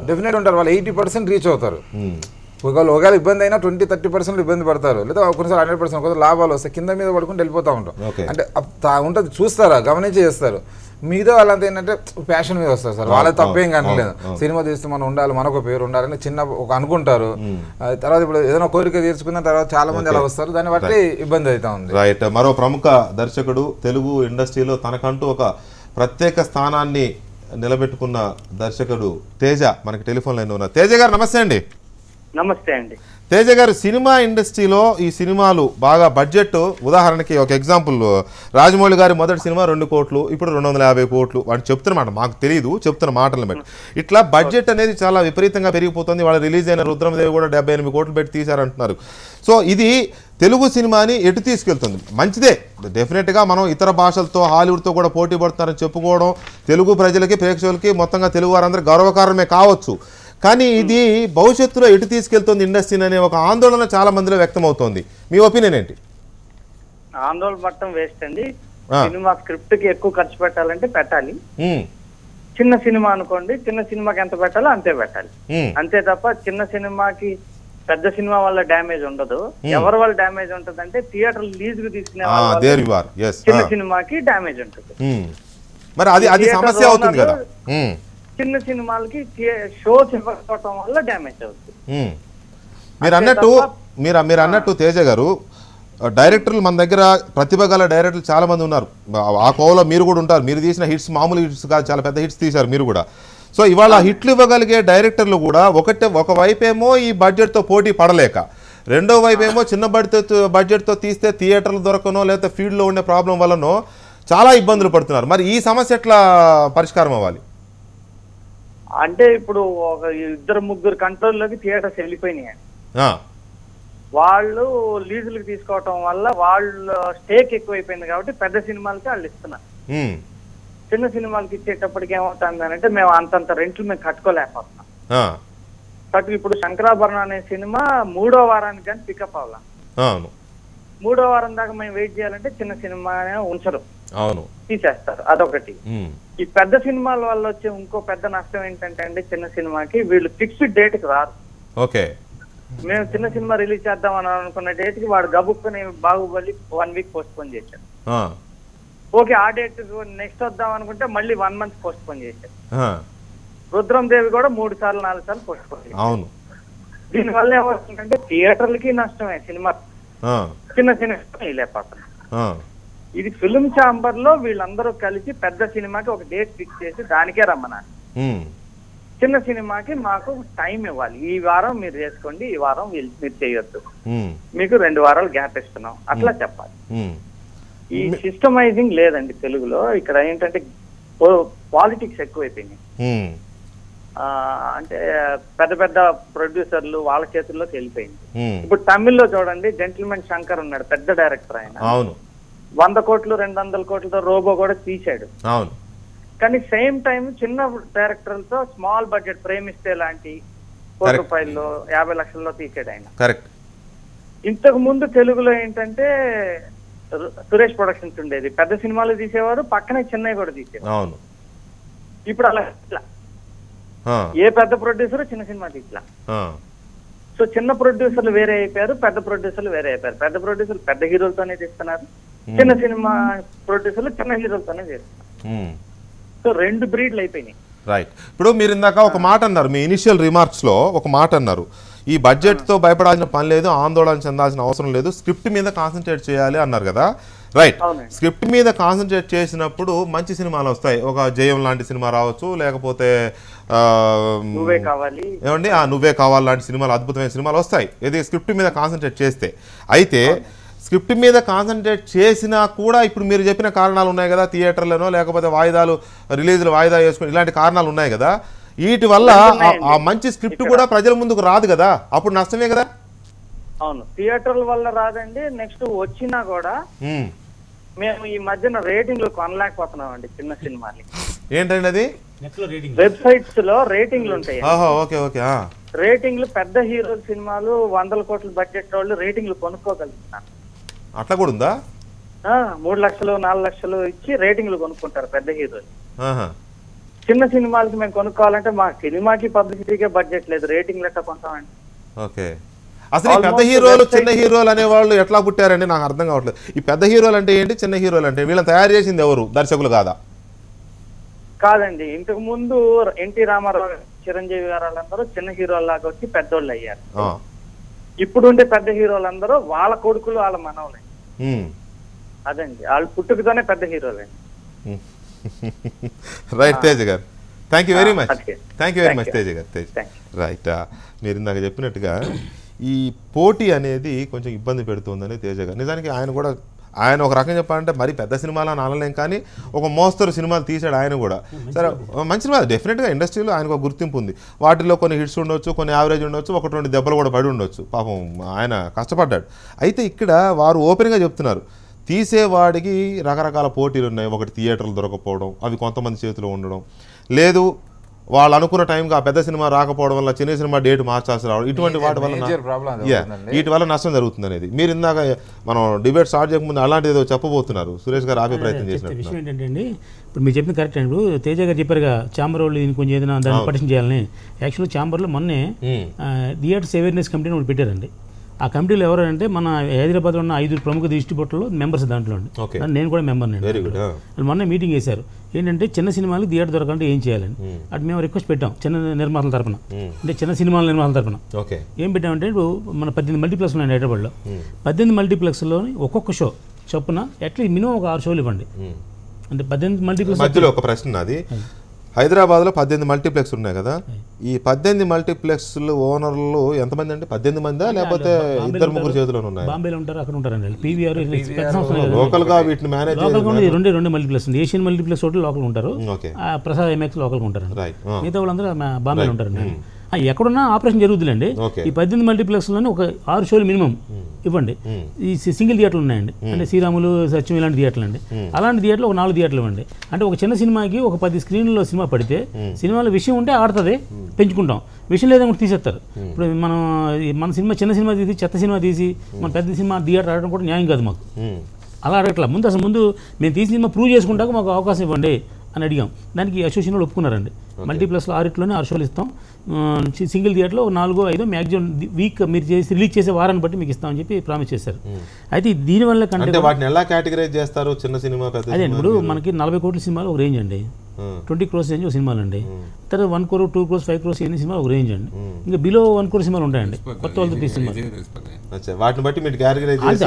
డెఫినెట్ ఉంటారు. వాళ్ళు 80% రీచ్ అవుతారు. ఒకవేళ ఇబ్బంది అయినా 20-30% ఇబ్బంది పడతారు, లేదా కొన్నిసార్లు 100% లాభాలు వస్తాయి, కింద మీద పడుకుంటూ వెళ్ళిపోతూ ఉంటాం. అంటే ఉంటుంది, చూస్తారా, గమనించి చేస్తారు. మిగతా వాళ్ళంతా ఏంటంటే ప్యాషన్ మీద వస్తారు సార్, వాళ్ళ తప్పేం కనలేదు. సినిమా తీస్తే మనం ఉండాలి, మనకు పేరు ఉండాలని చిన్న ఒక అనుకుంటారు. తర్వాత ఇప్పుడు ఏదైనా కోరిక తీర్చుకున్న తర్వాత చాలా మంది అలా వస్తారు, దాన్ని బట్టి ఇబ్బంది అవుతా ఉంది. రైట్. మరో ప్రముఖ దర్శకుడు, తెలుగు ఇండస్ట్రీలో తనకంటూ ఒక ప్రత్యేక స్థానాన్ని నిలబెట్టుకున్న దర్శకుడు తేజ మనకి టెలిఫోన్ లైన్ ఉన్నారు. తేజ గారు నమస్తే అండి. నమస్తే అండి. తేజ గారు, సినిమా ఇండస్ట్రీలో ఈ సినిమాలు బాగా బడ్జెట్, ఉదాహరణకి ఒక ఎగ్జాంపుల్, రాజమౌళి గారి మొదటి సినిమా 2 కోట్లు, ఇప్పుడు 250 కోట్లు వాడు చెప్తున్నమాట, మాకు తెలియదు, చెప్తున్న మాటలను బట్టి. ఇట్లా బడ్జెట్ అనేది చాలా విపరీతంగా పెరిగిపోతుంది. వాళ్ళు రిలీజ్ అయిన రుద్రమదేవి కూడా 78 కోట్లు పెట్టి తీశారంటున్నారు. సో ఇది తెలుగు సినిమాని ఎటు తీసుకెళ్తుంది? మంచిదే, డెఫినెట్గా మనం ఇతర భాషలతో హాలీవుడ్తో కూడా పోటీ పడుతున్నారని చెప్పుకోవడం తెలుగు ప్రజలకి, ప్రేక్షకులకి, మొత్తంగా తెలుగు వారందరూ గర్వకారణమే కావచ్చు. కానీ ఇది భవిష్యత్తులో ఎటు తీసుకెళ్తుంది ఇండస్ట్రీని అనే ఒక ఆందోళన చాలా మందిలో వ్యక్తం అవుతోంది. మీ ఒపీనియన్ ఏంటి? ఆందోళన పడటం వేస్ట్ అండి. సినిమా స్క్రిప్ట్ కి ఎక్కువ ఖర్చు పెట్టాలంటే పెట్టాలి. చిన్న సినిమా అనుకోండి, చిన్న సినిమాకి ఎంత పెట్టాలో అంతే పెట్టాలి. అంతే తప్ప చిన్న సినిమాకి పెద్ద సినిమా వల్ల డ్యామేజ్ ఉండదు. ఎవరి వల్ల డ్యామేజ్ ఉంటుంది అంటే థియేటర్ లీజ్ కు తీసుకునే చిన్న సినిమాకి డ్యామేజ్ ఉంటుంది. మరి అది సమస్య అవుతుంది కదా. చిన్న సినిమాలకి షోస్ ఇవ్వకపోవటం వల్ల డ్యామేజ్ అవుతుంది. మీరు అన్నట్టు తేజ గారు, డైరెక్టర్లు మన దగ్గర ప్రతిభ గల డైరెక్టర్లు చాలా మంది ఉన్నారు. ఆ కోవలో మీరు కూడా ఉంటారు. మీరు తీసిన హిట్స్ మామూలు హిట్స్ కాదు, చాలా పెద్ద హిట్స్ తీశారు మీరు కూడా. సో ఇవాళ హిట్లు ఇవ్వగలిగే డైరెక్టర్లు కూడా ఒకవైపేమో ఈ బడ్జెట్తో పోటీ పడలేక, రెండో వైపేమో చిన్న బడ్జెట్తో తీస్తే థియేటర్లు దొరకనో లేకపోతే ఫీల్డ్లో ఉండే ప్రాబ్లం వల్లనో చాలా ఇబ్బందులు పడుతున్నారు. మరి ఈ సమస్య ఎట్లా పరిష్కారం అవ్వాలి? అంటే ఇప్పుడు ఒక 2-3 కంట్రోల్లోకి థియేటర్స్ వెళ్ళిపోయినాయి. వాళ్ళు లీజులకు తీసుకోవటం వల్ల వాళ్ళ స్టేక్ ఎక్కువైపోయింది కాబట్టి పెద్ద సినిమాలకి వాళ్ళు ఇస్తున్నారు. చిన్న సినిమాలకి ఇచ్చేటప్పటికి ఏమవుతుంది అంటే మేము అంతంత రెంట్లు మేము కట్టుకోలేకపోతున్నాం. ఇప్పుడు శంకరాభరణం అనే సినిమా 3వ వారానికి కానీ పికప్ అవ్వాలి. 3వ వారం దాకా మేము వెయిట్ చేయాలంటే చిన్న సినిమా ఉంచరు, తీసేస్తారు. అదొకటి. ఈ పెద్ద సినిమాల వల్ల వచ్చే ఇంకో పెద్ద నష్టం ఏంటంటే అండి, చిన్న సినిమాకి వీళ్ళు ఫిక్స్డ్ డేట్ కి రారు. మేము చిన్న సినిమా రిలీజ్ చేద్దాం అని అనుకున్న డేట్ కి వాడు గబుక్కుని బాహుబలి 1 వీక్ పోస్ట్ పోన్ చేశారు. ఓకే, ఆ డేట్ నెక్స్ట్ వద్దాం అనుకుంటే మళ్ళీ 1 మంత్ పోస్ట్ పోన్ చేశారు. రుద్రమదేవి కూడా 3 సార్లు 4 సార్లు పోస్ట్ పోన్ చేశారు. దీనివల్ల ఏమవుతుందంటే థియేటర్లకి నష్టమే, సినిమా చిన్న సినిమా వేయలేకపోతున్నారు. ఇది ఫిల్మ్ ఛాంబర్ లో వీళ్ళందరూ కలిసి పెద్ద సినిమాకి ఒక డేట్ ఫిక్స్ చేసి దానికే రమ్మన్నారు. చిన్న సినిమాకి మాకు టైం ఇవ్వాలి, ఈ వారం మీరు చేసుకోండి, ఈ వారం మీరు చేయొద్దు, మీకు 2 వారాలు గ్యాప్ ఇస్తున్నాం, అట్లా చెప్పాలి. ఈ సిస్టమైజింగ్ లేదండి తెలుగులో. ఇక్కడ ఏంటంటే పాలిటిక్స్ ఎక్కువైపోయినాయి. అంటే పెద్ద పెద్ద ప్రొడ్యూసర్లు వాళ్ళ చేతుల్లోకి వెళ్ళిపోయింది. ఇప్పుడు తమిళ్లో చూడండి, జెంటిల్మెన్ శంకర్ ఉన్నాడు, పెద్ద డైరెక్టర్. ఆయన 100 కోట్లు 200 కోట్లతో రోబో కూడా తీశాడు. కానీ సేమ్ టైం చిన్న డైరెక్టర్లతో స్మాల్ బడ్జెట్ ప్రేమిస్తే లాంటి ₹1 కోటి 50 లక్షల్లో తీసాడు ఆయన. ఇంతకు ముందు తెలుగులో ఏంటంటే సురేష్ ప్రొడక్షన్స్ ఉండేది, పెద్ద సినిమాలు తీసేవారు, పక్కనే చిన్నవి కూడా తీసేవారు. ఇప్పుడు అలా ఏ పెద్ద ప్రొడ్యూసర్ చిన్న సినిమా తీసలా. సో చిన్న ప్రొడ్యూసర్లు వేరే అయిపోయారు, పెద్ద ప్రొడ్యూసర్లు వేరే అయిపోయారు. పెద్ద ప్రొడ్యూసర్లు పెద్ద హీరోలతోనే తీస్తున్నారు, చిన్న సినిమా ప్రొడ్యూసర్లు చిన్న హీరోలతోనే చేస్తున్నారు. సో 2 బ్రీడ్లు అయిపోయినాయి. రైట్. ఇప్పుడు మీరు ఇందాక ఒక మాట అన్నారు, మీ ఇనిషియల్ రిమార్క్స్ లో ఒక మాట అన్నారు, ఈ బడ్జెట్ తో భయపడాల్సిన పని లేదు, ఆందోళన చెందాల్సిన అవసరం లేదు, స్క్రిప్ట్ మీద కాన్సన్ట్రేట్ చేయాలి అన్నారు కదా. రైట్. స్క్రిప్ట్ మీద కాన్సన్ట్రేట్ చేసినప్పుడు మంచి సినిమాలు వస్తాయి. ఒక జయం లాంటి సినిమా రావచ్చు, లేకపోతే ఏమండి నువ్వే కావాలి లాంటి సినిమాలు, అద్భుతమైన సినిమాలు వస్తాయి ఇది స్క్రిప్ట్ మీద కాన్సన్ట్రేట్ చేస్తే. అయితే స్క్రిప్ట్ మీద కాన్సన్ట్రేట్ చేసినా కూడా ఇప్పుడు మీరు చెప్పిన కారణాలు ఉన్నాయి కదా, థియేటర్లను లేకపోతే వాయిదాలు, రిలీజులు వాయిదా చేసుకుని ఇలాంటి కారణాలు ఉన్నాయి కదా, వీటి వల్ల ఆ మంచి స్క్రిప్ట్ కూడా ప్రజల ముందుకు రాదు కదా, అప్పుడు నష్టమే కదా. అవును, థియేటర్ల వల్ల రాదండి. నెక్స్ట్ వచ్చినా కూడా మేము ఈ మధ్యన రేటింగ్లు కొనలేకపోతున్నాం అండి చిన్న సినిమాలు. ఏంటండి అది? వెబ్సైట్స్ లో రేటింగ్లు ఉంటాయి. రేటింగ్లు పెద్ద హీరో సినిమాలు 100 కోట్ల బడ్జెట్ వాళ్ళు రేటింగ్లు కొనుక్కోగలుగుతున్నారు. అట్లా కూడా ఉందా? 3 లక్షలు 4 లక్షలు ఇచ్చి రేటింగ్లు కొనుక్కుంటారు పెద్ద హీరోలు. చిన్న సినిమాలకి మేము కొనుక్కోవాలంటే మా సినిమాకి పబ్లిసిటీకే బడ్జెట్ లేదు, రేటింగ్లు ఎట్లా కొంటామండి. ఓకే, అసలు ఈ పెద్ద హీరోలు చిన్న హీరోలు అనే వాళ్ళు ఎట్లా పుట్టారండి నాకు అర్థం కావట్లేదు. ఈ పెద్ద హీరోలు అంటే ఏంటి, చిన్న హీరోలు అంటే వీళ్ళని తయారు చేసింది ఎవరు? దర్శకులు కాదా? కాదండి, ఇంతకు ముందు ఎన్టీ రామారావు చిరంజీవి గారు వాళ్ళందరూ చిన్న హీరోలాగా వచ్చి పెద్దోళ్ళు అయ్యారు. ఇప్పుడు ఉండే పెద్ద హీరోలందరూ వాళ్ళ కొడుకులు వాళ్ళ మనవలే. అదండి, వాళ్ళు పుట్టుకతోనే పెద్ద హీరోలే. రైట్ తేజ గారు, thank you very much. Thank you very much Teja గారు. రైట్, మీరు ఇందాక చెప్పినట్టుగా ఈ పోటీ అనేది కొంచెం ఇబ్బంది పెడుతుందని తేజ గారు. నిజానికి ఆయన ఒక రకంగా చెప్పాలంటే మరి పెద్ద సినిమాలు అని అనలేం, కానీ ఒక మోస్తరు సినిమాలు తీసాడు ఆయన కూడా. సరే, మంచి సినిమా డెఫినెట్గా ఇండస్ట్రీలో ఆయనకు ఒక గుర్తింపు ఉంది. వాటిలో కొన్ని హిట్స్ ఉండొచ్చు, కొన్ని యావరేజ్ ఉండొచ్చు, 1-2 దెబ్బలు కూడా పడి ఉండొచ్చు. పాపం ఆయన కష్టపడ్డాడు. అయితే ఇక్కడ వారు ఓపెన్గా చెప్తున్నారు, తీసేవాడికి రకరకాల పోటీలు ఉన్నాయి. ఒకటి థియేటర్లు దొరకపోవడం, అవి కొంతమంది చేతిలో ఉండడం, లేదు వాళ్ళు అనుకున్న టైంకి ఆ పెద్ద సినిమా రాకపోవడం వల్ల చిన్న సినిమా డేట్ మార్చాల్సి రావడం, ఇటువంటి వాటి వల్ల నష్టం జరుగుతుంది అనేది మీరు ఇందాక మనం డిబేట్ స్టార్ట్ చేయకముందు అలాంటిది ఏదో చెప్పబోతున్నారు. సురేష్ గారు ఆపే ప్రయత్నం చేసినట్టు. విషయం ఏంటంటే అండి, ఇప్పుడు మీరు చెప్పిన కరెక్ట్ అండి. ఇప్పుడు తేజ గారు చెప్పారుగా ఛాంబర్ వాళ్ళు దీన్ని కొంచెం ఏదైనా దాన్ని పటిషన్ చేయాలని. యాక్చువల్గా ఛాంబర్లో మొన్నే థియేటర్స్ అవేర్నెస్ కమిటీని ఒకటి పెట్టారండి. ఆ కమిటీలో ఎవరంటే మన హైదరాబాద్లో ఉన్న 5 ప్రముఖ డిస్ట్రిబ్యూటర్లు మెంబర్స్ దాంట్లో అండి. నేను కూడా మెంబర్. మొన్న మీటింగ్ చేశారు. ఏంటంటే చిన్న సినిమాలు థియేటర్ దొరకాలంటే ఏం చేయాలని అటు మేము రిక్వెస్ట్ పెట్టాం చిన్న నిర్మాతల తరపున, అంటే చిన్న సినిమాల నిర్మాతల తరపున. ఏం పెట్టామంటే ఇప్పుడు మన 18 మల్టీప్లెక్స్ ఉన్నాయి హైదరాబాద్లో. 18 మల్టీప్లెక్స్లో ఒక్కొక్క షో చొప్పున అట్లీస్ట్ మినిమం ఒక 6 షోలు ఇవ్వండి. అంటే 18 మల్టీప్లెక్స్. మధ్యలో ఒక ప్రశ్న, అది హైదరాబాద్లో 18 మల్టీప్లెక్స్ ఉన్నాయి కదా, ఈ 18 మల్టీప్లెక్స్లు ఓనర్లు ఎంతమంది అండి? 18 మందా లేకపోతే 2-3 చేతుల్లో ఉన్నాయి? బాంబేలో ఉంటారు, అక్కడ ఉంటారండి. పీవీఆర్ లోకల్ గా వీటిని మేనేజ్ రెండు మల్టీప్లెక్స్ ఉంది. ఏషియన్ మల్టీప్లెక్స్ ఒకటి లోకల్ ఉంటారు, ప్రసాద్ ఎంఎక్స్ లోకల్ ఉంటారు, మిగతా వాళ్ళందరూ బాంబేలో ఉంటారండి. ఎక్కడున్నా ఆపరేషన్ జరుగుతుందండి. ఈ 18 మల్టీప్లెక్స్లోనే ఒక 6 షోలు మినిమం ఇవ్వండి. ఈ సింగిల్ థియేటర్లు ఉన్నాయండి, అంటే శ్రీరాములు, సత్యం ఇలాంటి థియేటర్లు అండి. అలాంటి థియేటర్లు ఒక 4 థియేటర్లు ఇవ్వండి. అంటే ఒక చిన్న సినిమాకి ఒక 10 స్క్రీన్లో సినిమా పడితే సినిమాలో విషయం ఉంటే ఆడుతుంది, పెంచుకుంటాం. విషయం లేదని తీసేస్తారు. ఇప్పుడు మన సినిమా చిన్న సినిమా తీసి చెత్త సినిమా తీసి మన పెద్ద సినిమా థియేటర్ ఆడడం కూడా న్యాయం కాదు మాకు. అలా అడగట్లా. ముందు మేము తీసిన సినిమా ప్రూవ్ చేసుకుంటాక మాకు అవకాశం ఇవ్వండి అని అడిగాం. దానికి అసోసియేషన్ వాళ్ళు ఒప్పుకున్నారండి. మల్టీప్లెక్స్లో 6 6 ఇస్తాం, సింగిల్ థియేటర్లో 4-5 మ్యాక్సిమం వీక్ మీరు రిలీజ్ చేసే వారాన్ని బట్టి మీకు ఇస్తామని చెప్పి ప్రామిస్ చేశారు. అయితే దీనివల్ల కంటే వాటిని ఎలా కేటగరైజ్ చేస్తారు? చిన్న సినిమా, అదే ఇప్పుడు మనకి 40 కోట్ల సినిమాలు ఒక రేంజ్ అండి, 20 crores రేంజ్ ఒక సినిమాలు అండి. తర్వాత 1 crore, 2 crores, 5 crores ఎన్ని సినిమాలు ఒక రేంజ్ అండి. ఇంకా బిలో 1 crore సినిమాలు ఉంటాయండి, కొత్త వాళ్ళతో తీసిన సినిమాలు. వాటిని బట్టి మీరు కేటగరైజ్ చేసి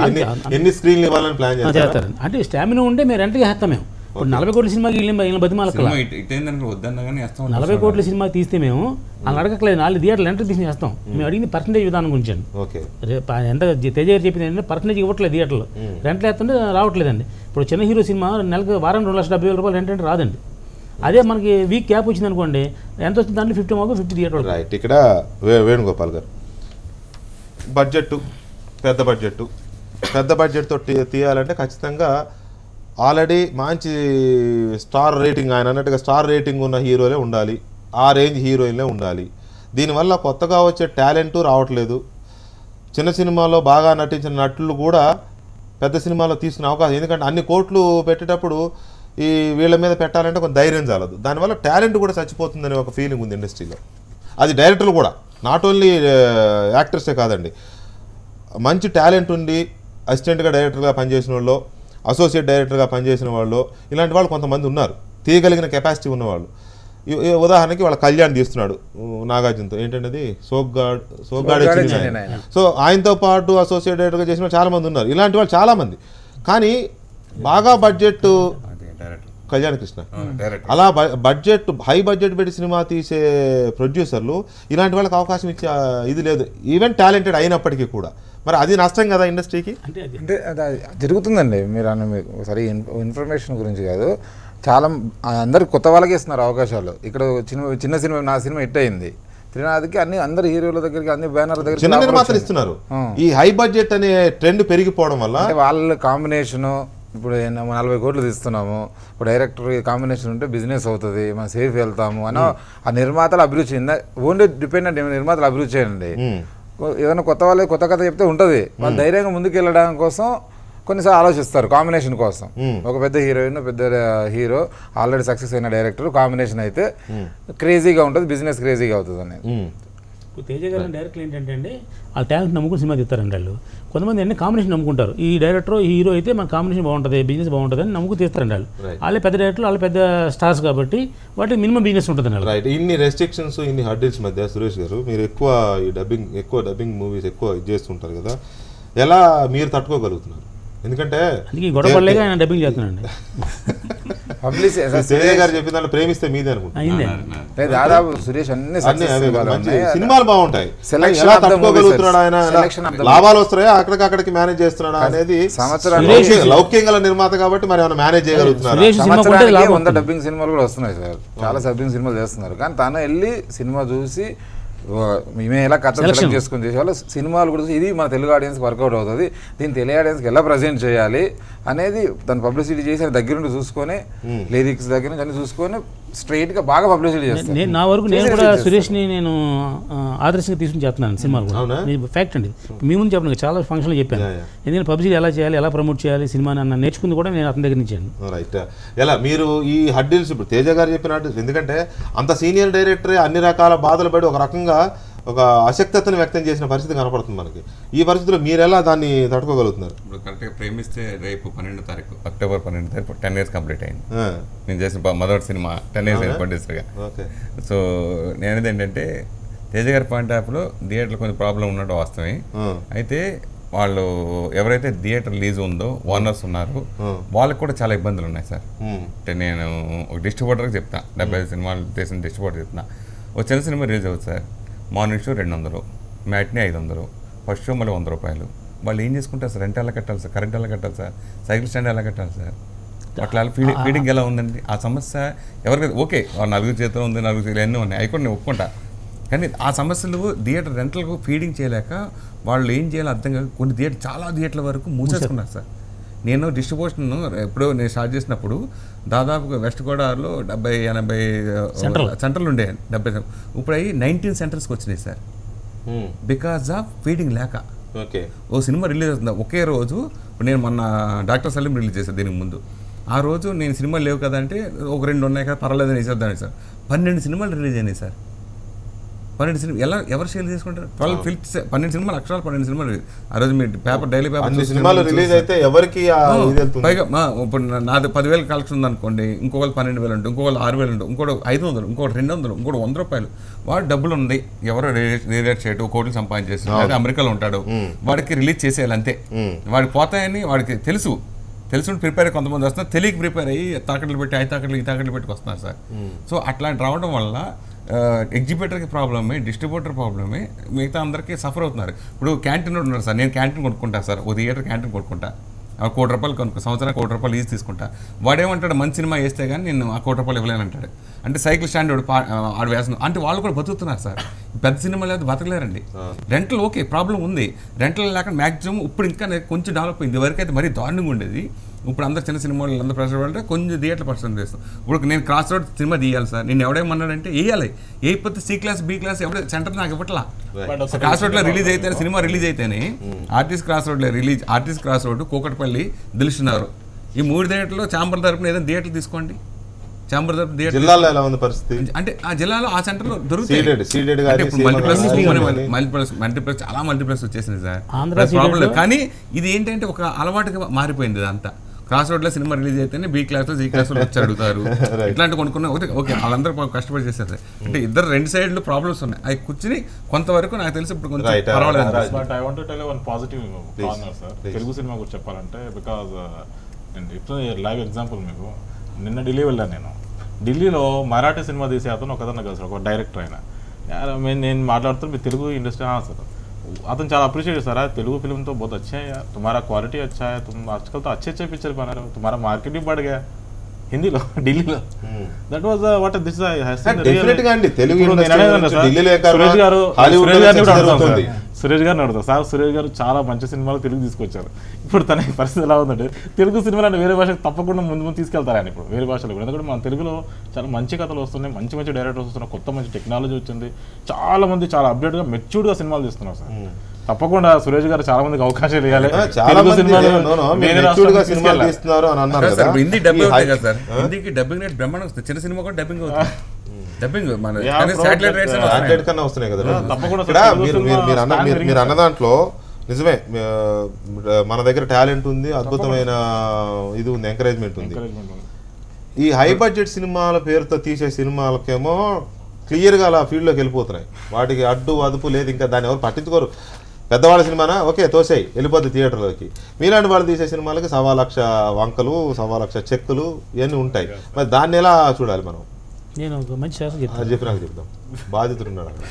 ఎన్ని స్క్రీన్లు ఇవ్వాలని ప్లాన్ చేస్తారు. అంటే స్టామినా ఉంటే మేము రెంట్గా వేస్తాం. మేము ఇప్పుడు 40 కోట్ల సినిమాకి బతిమాల 40 కోట్ల సినిమా తీస్తే మేము అలా అడగట్లేదు, 4 థియేటర్లు ఎంటర్ తీసి వేస్తాం. మేము అడిగింది పర్సెంటేజ్ విధానం గురించి అండి. ఎంత తేజ గారు చెప్పింది ఏంటంటే పర్సెంటేజ్ ఇవ్వట్లేదు, థియేటర్లో రెంట్లు వేస్తుంటే రావట్లేదండి. ఇప్పుడు చిన్న హీరో సినిమా నెలకు వారం 2,70,000 రూపాయలు రెంట్ అంటే రాదండి. అదే మనకి వీక్ క్యాప్ వచ్చింది అనుకోండి, ఎంత వస్తుంది దాంట్లో 50 థియేటర్లు. రైట్, ఇక్కడ వేణుగోపాల్ గారు బడ్జెట్, పెద్ద బడ్జెట్తో తీయాలంటే ఖచ్చితంగా ఆల్రెడీ మంచి స్టార్ రేటింగ్, ఆయన అన్నట్టుగా స్టార్ రేటింగ్ ఉన్న హీరోలే ఉండాలి, ఆ రేంజ్ హీరోయిన్లే ఉండాలి. దీనివల్ల కొత్తగా వచ్చే టాలెంటు రావట్లేదు. చిన్న సినిమాలో బాగా నటించిన నటులు కూడా పెద్ద సినిమాలో తీసుకునే అవకాశం, ఎందుకంటే అన్ని కోట్లు పెట్టేటప్పుడు ఈ వీళ్ళ మీద పెట్టాలంటే కొంచెం ధైర్యం చాలదు. దానివల్ల టాలెంట్ కూడా చచ్చిపోతుందనే ఒక ఫీలింగ్ ఉంది ఇండస్ట్రీలో. అది డైరెక్టర్లు కూడా, నాట్ ఓన్లీ యాక్టర్సే కాదండి, మంచి టాలెంట్ ఉండి అసిస్టెంట్గా డైరెక్టర్గా పనిచేసిన వాళ్ళు, అసోసియేట్ డైరెక్టర్గా పనిచేసిన వాళ్ళు, ఇలాంటి వాళ్ళు కొంతమంది ఉన్నారు, తీయగలిగిన కెపాసిటీ ఉన్నవాళ్ళు. ఉదాహరణకి వాళ్ళ కళ్యాణ్ తీస్తున్నాడు నాగార్జునతో, ఏంటంటే సోగ్గాడ్. సో ఆయనతో పాటు అసోసియేట్ డైరెక్టర్గా చేసిన చాలామంది ఉన్నారు, ఇలాంటి వాళ్ళు చాలామంది. కానీ బాగా బడ్జెట్ కళ్యాణ్ కృష్ణ, అలా బడ్జెట్ హై బడ్జెట్ పెట్టి సినిమా తీసే ప్రొడ్యూసర్లు ఇలాంటి వాళ్ళకి అవకాశం ఇచ్చే ఇది లేదు, ఈవెన్ టాలెంటెడ్ అయినప్పటికీ కూడా. మరి అది నష్టం కదా ఇండస్ట్రీకి. అంటే జరుగుతుందండి. మీరు సరే ఇన్ఫర్మేషన్ గురించి కాదు, చాలా అందరికి కొత్త వాళ్ళకి ఇస్తున్నారు అవకాశాలు. ఇక్కడ చిన్న సినిమా, నా సినిమా హిట్ అయింది, త్రినాథ్కి అందరు హీరోల దగ్గరికి, అన్ని బ్యానర్ల దగ్గర చిన్న నిర్మాతలు ఇస్తున్నారు. ఈ హై బడ్జెట్ అనే ట్రెండ్ పెరిగిపోవడం వల్ల వాళ్ళ కాంబినేషను, ఇప్పుడు 40 కోట్లు తీస్తున్నాము, ఇప్పుడు డైరెక్టర్ కాంబినేషన్ ఉంటే బిజినెస్ అవుతుంది, మనం సేఫ్ వెళ్తాము అని ఆ నిర్మాతల అభిరుచి, ఓన్లీ డిపెండెంట్ నిర్మాతల అభిరుచి చేయండి. ఏదైనా కొత్త వాళ్ళు కొత్త కథ చెప్తే ఉంటుంది, వాళ్ళు ధైర్యంగా ముందుకు వెళ్ళడం కోసం కొన్నిసార్లు ఆలోచిస్తారు కాంబినేషన్ కోసం. ఒక పెద్ద హీరోయిన్, పెద్ద హీరో, ఆల్రెడీ సక్సెస్ అయిన డైరెక్టర్ కాంబినేషన్ అయితే క్రేజీగా ఉంటుంది, బిజినెస్ క్రేజీగా అవుతుంది అనేది. తేజ గారి డైరెక్టర్ ఏంటంటే అండి వాళ్ళ టాలెంట్ నమ్ముకుని సినిమా తీస్తారండి వాళ్ళు. కొంతమంది అన్ని కాంబినేషన్ నమ్ముకుంటారు. ఈ డైరెక్టర్ ఈ హీరో అయితే మన కాంబినేషన్ బాగుంటుంది, బిజినెస్ బాగుంటుంది అని నమ్ముకు తీస్తారండి వాళ్ళు. వాళ్ళే పెద్ద డైరెక్టర్లు, వాళ్ళే పెద్ద స్టార్స్ కాబట్టి వాటి మినిమం బిజినెస్ ఉంటుంది. రైట్. ఇన్ని రెస్ట్రిక్షన్స్, ఇన్ని హర్డిల్స్ మధ్య సురేష్ గారు మీరు ఎక్కువ డబ్బింగ్ మూవీస్ ఎక్కువ ఇది చేస్తుంటారు కదా, ఎలా మీరు తట్టుకోగలుగుతున్నారు? ఎందుకంటే గొడవ పడలేక ఆయన డబ్బింగ్ చేస్తున్నాండి. గారు చెప్పిన దాంట్లో ప్రేమిస్తే మీదే అనుకుంటున్నాను. దాదాపు సురేష్ అన్ని సినిమాలు బాగుంటాయి, ఎలా తట్టుకోగలుగుతున్నాడు ఆయన, లాభాలు వస్తున్నాయా అక్కడికి మేనేజ్ చేస్తున్నాడు అనేది. లౌక్యంగా నిర్మాత కాబట్టి మరి ఏమైనా మేనేజ్ చేయగలుగుతున్నారు. 100 డబ్బింగ్ సినిమాలు కూడా వస్తున్నాయి సార్, చాలా డబ్బింగ్ సినిమాలు చేస్తున్నారు. కానీ తను వెళ్ళి సినిమా చూసి మేమే ఎలా కథ సెలెక్ట్ చేసుకుని చేసేవాళ్ళు, సినిమాలు కూడా ఇది మన తెలుగు ఆడియన్స్కి వర్కౌట్ అవుతుంది, దీన్ని తెలుగు ఆడియన్స్కి ఎలా ప్రజెంట్ చేయాలి అనేది దాన్ని పబ్లిసిటీ చేసి దగ్గర నుండి చూసుకొని, లిరిక్స్ దగ్గర నుంచి అన్ని చూసుకొని స్ట్రైట్గా బాగా పబ్లిసిటీ చేస్తాను. నా వరకు నేను కూడా సురేష్ని నేను ఆదర్శంగా తీసుకుని చేస్తున్నాను సినిమాలు కూడా. ఫ్యాక్ట్ అండి, మీ ముందు చెప్పను, చాలా ఫంక్షన్లో చెప్పాను. ఎందుకంటే పబ్లిసిటీ ఎలా చేయాలి, ఎలా ప్రమోట్ చేయాలి సినిమాని అన్న నేర్చుకుంది కూడా నేను అతని దగ్గర నుంచి. రైట్. ఎలా మీరు ఈ హడ్డిల్స్ ఇప్పుడు తేజ గారు చెప్పిన హడ్డిల్స్, ఎందుకంటే అంత సీనియర్ డైరెక్టరే అన్ని రకాల బాధలు పడి ఒక రకంగా ఒక అశక్తతను వ్యక్తం చేసిన పరిస్థితి కనపడుతుంది మనకి. ఈ పరిస్థితిలో మీరు ఎలా దాన్ని తట్టుకోగలుగుతున్నారు? ఇప్పుడు కరెక్ట్గా ప్రేమిస్తే రేపు 12వ తారీఖు అక్టోబర్ 12వ తారీఖు 10 years కంప్లీట్ అయింది. నేను చేసిన మొదటి సినిమా 10 years ప్రొడ్యూసర్గా. సో నేనేది ఏంటంటే తేజ గారి పాయింట్ ఆఫ్లో థియేటర్లో కొంచెం ప్రాబ్లం ఉన్నట్టు వాస్తవమే. అయితే వాళ్ళు ఎవరైతే థియేటర్ లీజ్ ఉందో ఓనర్స్ ఉన్నారు వాళ్ళకి కూడా చాలా ఇబ్బందులు ఉన్నాయి సార్. అంటే నేను ఒక డిస్ట్రిబ్యూటర్కి చెప్తా, 75 సినిమాలు చేసిన డిస్ట్రిబ్యూటర్ చెప్తున్నా, ఒక చిన్న సినిమా రిలీజ్ అవుతుంది sir, morning show 200, matinee 500, first show మళ్ళీ 100 రూపాయలు. వాళ్ళు ఏం చేసుకుంటారు సార్? రెంట్ ఎలా కట్టాలి సార్, కరెంట్ ఎలా కట్టాలి సార్, సైకిల్ స్టాండ్ ఎలా కట్టాలి సార్? అట్లా ఫీడింగ్ ఎలా ఉందండి? ఆ సమస్య ఎవరికి ఓకే, 4 చేతులు ఉంది, 4 చేతులు ఎన్నో ఉన్నాయి, అవి కూడా నేను ఒప్పుకుంటా. కానీ ఆ సమస్యలు థియేటర్ రెంట్లకు ఫీడింగ్ చేయలేక వాళ్ళు ఏం చేయాలో అర్థం కాక కొన్ని చాలా థియేటర్ల వరకు మూసేసుకున్నారు సార్. నేను డిస్ట్రిబ్యూషన్ ఎప్పుడో నేను స్టార్ట్ చేసినప్పుడు దాదాపుగా వెస్ట్ గోదావరిలో 70-80 సెంటర్లు ఉండే, 70. ఇప్పుడు అవి 19 సెంటర్స్కి వచ్చినాయి సార్, బికాజ్ ఆఫ్ ఫీడింగ్ లేక. ఓ సినిమా రిలీజ్ అవుతుంది ఒకే రోజు. నేను మొన్న డాక్టర్ సలీం రిలీజ్ చేశాను దీనికి ముందు. ఆ రోజు నేను సినిమాలు లేవు కదా అంటే ఒక 2 ఉన్నాయి కదా పర్వాలేదని వేసేద్దాను సార్. 12 సినిమాలు రిలీజ్ అయినాయి సార్. 12 సినిమా ఎలా ఎవరు షేర్ చేసుకుంటారు? 12 ఫిల్మ్స్ 12 సినిమాలు, అక్షరాలు 12 సినిమాలు. ఆ రోజు మీరు పేపర్ డైలీ పేపర్ సినిమాలు రిలీజ్ అయితే ఎవరికి పైగా ఇప్పుడు నాది 10,000 కలెక్షన్ ఉందనుకోండి, ఇంకొకరు 12,000 ఉంటుంది, ఇంకొకరు 6,000 ఉంటుంది, ఇంకోటి 500, ఇంకోటి 200, ఇంకోటి 100 రూపాయలు. వాడు డబ్బులు ఉంది, ఎవరో రిలేట్ చేయటం, కోట్లు సంపాదించేసి అమెరికాలో ఉంటాడు, వాడికి రిలీజ్ చేసేయాలి అంతే. వాడికి పోతాయని వాడికి తెలుసు ప్రిపేర్ కొంతమంది వస్తున్నారు, తెలియక ప్రిపేర్ అయ్యి తాకట్లు పెట్టి ఈ తాకట్లు పెట్టుకు వస్తున్నారు సార్. సో అట్లాంటి రావడం వల్ల ఎగ్జిబిటర్కి ప్రాబ్లమే, డిస్ట్రిబ్యూటర్ ప్రాబ్లమే, మిగతా అందరికీ సఫర్ అవుతున్నారు. ఇప్పుడు క్యాంటీన్ ఉన్నారు సార్, నేను క్యాంటీన్ కొనుక్కుంటాను సార్, ఒక థియేటర్ క్యాంటీన్ కొనుక్కుంటా, ₹1,00,00,000 కొనుక్కో, సంవత్సరానికి ₹1,00,00,000 ఈజీ తీసుకుంటా. వాడేమంటాడు, మంచి సినిమా వేస్తే కానీ నేను ₹1,00,00,000 ఇవ్వలేనంటాడు. అంటే సైకిల్ స్టాండ్ ఆడు వేస్తున్నాడు అంటే వాళ్ళు కూడా బతుకుతున్నారు సార్. పెద్ద సినిమా లేదు బతకలేరండి. రెంటల్ ఓకే ప్రాబ్లం ఉంది, రెంటల్ లేక మ్యాక్సిమం ఇప్పుడు ఇంకా కొంచెం డెవలప్ అయింది. వరకు అయితే మరీ దారుణంగా ఉండేది. ఇప్పుడు అందరు చిన్న సినిమాలు అందరూ ప్రెషర్ పడితే కొంచెం థియేటర్ పర్సన్ చేస్తాం. ఇప్పుడు నేను క్రాస్ రోడ్ సినిమా తీయాలి సార్, నేను ఎవడేమన్నాడంటే వేయాలి, వేయకపోతే C క్లాస్ B క్లాస్ ఎవడే సెంటర్ నాకు ఇవ్వట్లా. క్రాస్ రోడ్లో రిలీజ్ అయితే సినిమా రిలీజ్ అయితేనే ఆర్టిస్ట్ క్రాస్ రోడ్లో artist cross road, Kukatpally, Dilsukhnagar, ఈ 3 థియేటర్లో ఛాంబర్ తరపున ఏదైనా థియేటర్లు తీసుకోండి. ఛాంబర్ తరపున థియేటర్ జిల్లాలో ఎలా ఉంది పరిస్థితి అంటే ఆ జిల్లాలో ఆ సెంటర్లో దొరుకుతాయి. మల్టీప్లెక్స్ చాలా మల్టీప్లెక్స్ వచ్చేసింది సార్, ప్రాబ్లం లేదు. కానీ ఇది ఏంటంటే ఒక అలవాటుగా మారిపోయింది. ఇదంతా క్రాస్ రోడ్లో సినిమా రిలీజ్ అయితేనే B క్లాస్లో C క్లాస్లో వచ్చి అడుగుతారు. ఇట్లాంటి కొనుక్కున్న ఓకే వాళ్ళందరూ కష్టపడి చేస్తారు. అంటే ఇద్దరు 2 సైడ్లు ప్రాబ్లమ్స్ ఉన్నాయి. అవి కూర్చుని కొంతవరకు నాకు తెలిసి ఇప్పుడు కొంచెం పర్వాలేదు. But I want to tell one positive corner sir Telugu cinema గురించి చెప్పాలంటే. బికాజ్ నేను ఇప్పుడు లైవ్ ఎగ్జాంపుల్ మీకు, నిన్న ఢిల్లీ వెళ్ళాను. నేను ఢిల్లీలో మరాఠీ సినిమా తీసే అతను ఒకదన్న కలిసి ఒక డైరెక్టర్ అయినా నేను మాట్లాడుతూ మీ తెలుగు ఇండస్ట్రీ సార్ अतन చాలా अप्रिशिएट सर तेलुगु फिल्म तो बहुत अच्छे है, तुम्हारा क्वालिटी अच्छा है, तुम आजकल तो अच्छे अच्छे पिक्चर बना रहे हो, तुम्हारा मार्केट भी बढ़ गया हिंदी लो ఢిల్లీ లో. That was what this I have seen definite గా అండి తెలుగు ఇండస్ట్రీ ఢిల్లీలో సురేష్ గారు అడుగుతారు సార్. సురేష్ గారు చాలా మంచి సినిమాలు తెలుగు తీసుకొచ్చారు. ఇప్పుడు తన పరిస్థితి ఎలా ఉందంటే తెలుగు సినిమాలు వేరే భాషకు తప్పకుండా ముందు తీసుకెళ్తారు ఆయన ఇప్పుడు వేరే భాషలో కూడా. ఎందుకంటే మన తెలుగులో చాలా మంచి కథలు వస్తున్నాయి, మంచి మంచి డైరెక్టర్స్ వస్తున్నారు, కొత్త మంచి టెక్నాలజీ వచ్చింది, చాలా మంది చాలా అప్డేట్ గా మెచ్యూర్డ్ గా సినిమాలు తీస్తున్నారు సార్. తప్పకుండా సురేష్ గారు చాలా మందికి అవకాశాలు ఇవ్వాలి. హిందీ డబ్బింగ్ అవుతాయి కదా సార్, హిందీకి డబ్బింగ్ రేట్ బ్రహ్మాండం వస్తుంది, చిన్న సినిమా కూడా డబ్బింగ్ అవుతుంది. డబ్బింగ్ మన Yeah, కానీ bro, satellite rates but, satellite కన్నా వస్తున్నాయి కదా తప్పకుండా ఇక్కడ తెలుగు మీరు సినిమా మీరు అన్న stand మీరు పెరిగింది అన్న దాంట్లో నిజమే మన దగ్గర టాలెంట్ ఉంది, అద్భుతమైన ఇది ఉంది, ఎంకరేజ్మెంట్ ఉంది. encouragement ఉంది. ఈ హై బడ్జెట్ సినిమాల పేరుతో తీసే సినిమాలకేమో క్లియర్గా అలా ఫీల్డ్లోకి వెళ్ళిపోతున్నాయి. వాటికి అడ్డు అదుపు లేదు, ఇంకా దాన్ని ఎవరు పట్టించుకోరు. పెద్దవాళ్ళ సినిమానా ఓకే తోసేయి వెళ్ళిపోద్ది థియేటర్లోకి. మీలాంటి వాళ్ళు తీసే సినిమాలకి 1,00,000 వంకలు 1,00,000 చెక్కులు ఇవన్నీ ఉంటాయి. మరి దాన్ని ఎలా చూడాలి మనం? నేను ఒక మంచి శాస్త్రం అది చెప్తాను. చెప్పి నాకు చెప్తాం. బాధితుడు ఉన్నాడు అక్కడ.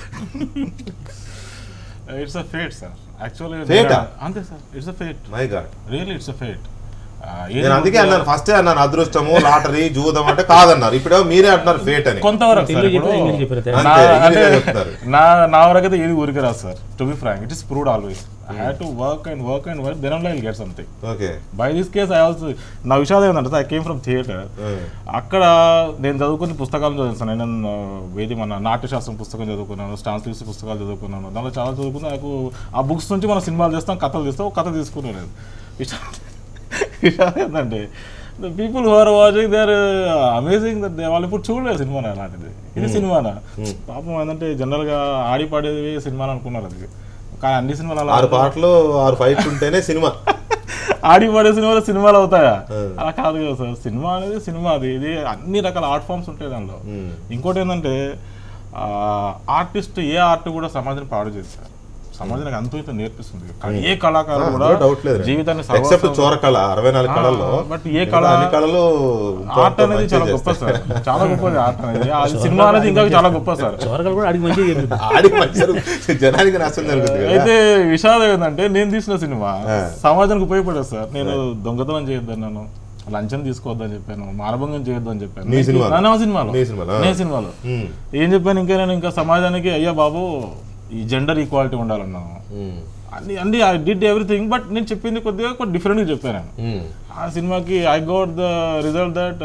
It's a fate, sir. Actually, Fate ఆ? అంతే sir, it's a fate. My God, really it's a fate. నేను అందుకే అన్నాను ఫస్టే అన్నాను అదృష్టము లాటరీ జూదం అంటే కాదన్నారు. ఇప్పుడేమో మీరే అంటున్నారు ఫేట్ అని. కొంతవరకు సార్ తెలుగు ఇప్పుడు చెప్పారు, ఇంగ్లీష్ చెప్పారు. అంతే, ఇంగ్లీష్లో చెప్తున్నారు. నా వరకు అయితే ఏది ఊరికే రాదు sir. To be frank, it is proved always. I have to work and work and work, then only I will get something. Okay, by this case I also, నా విషయాలు ఏంటంటే ఐ కేమ్ ఫ్రమ్ థియేటర్. అక్కడ నేను చదువుకుని పుస్తకాలు చదువుతాను. నేను వేది మన నాట్యశాస్త్రం పుస్తకం చదువుకున్నాను, స్టాన్స్లీవ్స్ పుస్తకాలు చదువుకున్నాను. దాంట్లో చాలా చదువుకుని నాకు ఆ బుక్స్ నుంచి మనం సినిమాలు చేస్తాం, కథలు తీస్తాం, కథ తీసుకునేది. విషయాలు ఏంటంటే the people who are watching they are amazing that they, వాళ్ళు ఇప్పుడు చూడలేదు సినిమానా అలాంటిది. ఇది సినిమానా పాపం ఏంటంటే జనరల్గా ఆడి పాడేది సినిమాలు అనుకున్నారు. అది కానీ అన్ని సినిమాలు 6 పాటలు 6 ఫైట్లు ఉంటేనే సినిమా. ఆడి పడే సినిమాలు అవుతాయా? అలా కాదు కదా సార్. సినిమా అనేది సినిమా, అది ఇది అన్ని రకాల ఆర్ట్ ఫామ్స్ ఉంటాయి దానిలో. ఇంకోటి ఏంటంటే ఆర్టిస్ట్ ఏ ఆర్ట్ కూడా సమాజాన్ని పాడు చేస్తారు. సమాజానికి అంత ఇంత నేర్పిస్తుంది. ఏ కళాకారులు కూడా జీవితాన్ని ఎక్సెప్ట్ చోర కళ 64 కళల్లో, బట్ ఏ కళ అన్ని కళలు ఆర్ట్ అనేది చాలా గొప్ప సార్. చాలా గొప్పది ఆర్ట్ అనేది. అది సినిమా అనేది ఇంకా చాలా గొప్ప సార్. చోరకలు కూడా ఆడికి మంచిగా జరుగుతుంది. ఆడికి మంచి జనానికి నష్టం జరుగుతుంది. అయితే విషాదం ఏంటంటే నేను తీసిన సినిమా సమాజానికి ఉపయోగపడేది సార్. నేను దొంగతనం చేయొద్దన్నాను, లంచం తీసుకోవద్దని చెప్పాను, మానభంగం చేయొద్దని చెప్పాను. నేను సినిమాలో ఏం చెప్పాను? ఇంకా నేను ఇంకా సమాజానికి అయ్యా బాబు ఈ జెండర్ ఈక్వాలిటీ ఉండాలన్నాను. అన్ని ఐ డిడ్ ఎవ్రీథింగ్. బట్ నేను చెప్పింది కొద్దిగా డిఫరెంట్గా చెప్పాను. ఆ సినిమాకి I got the result that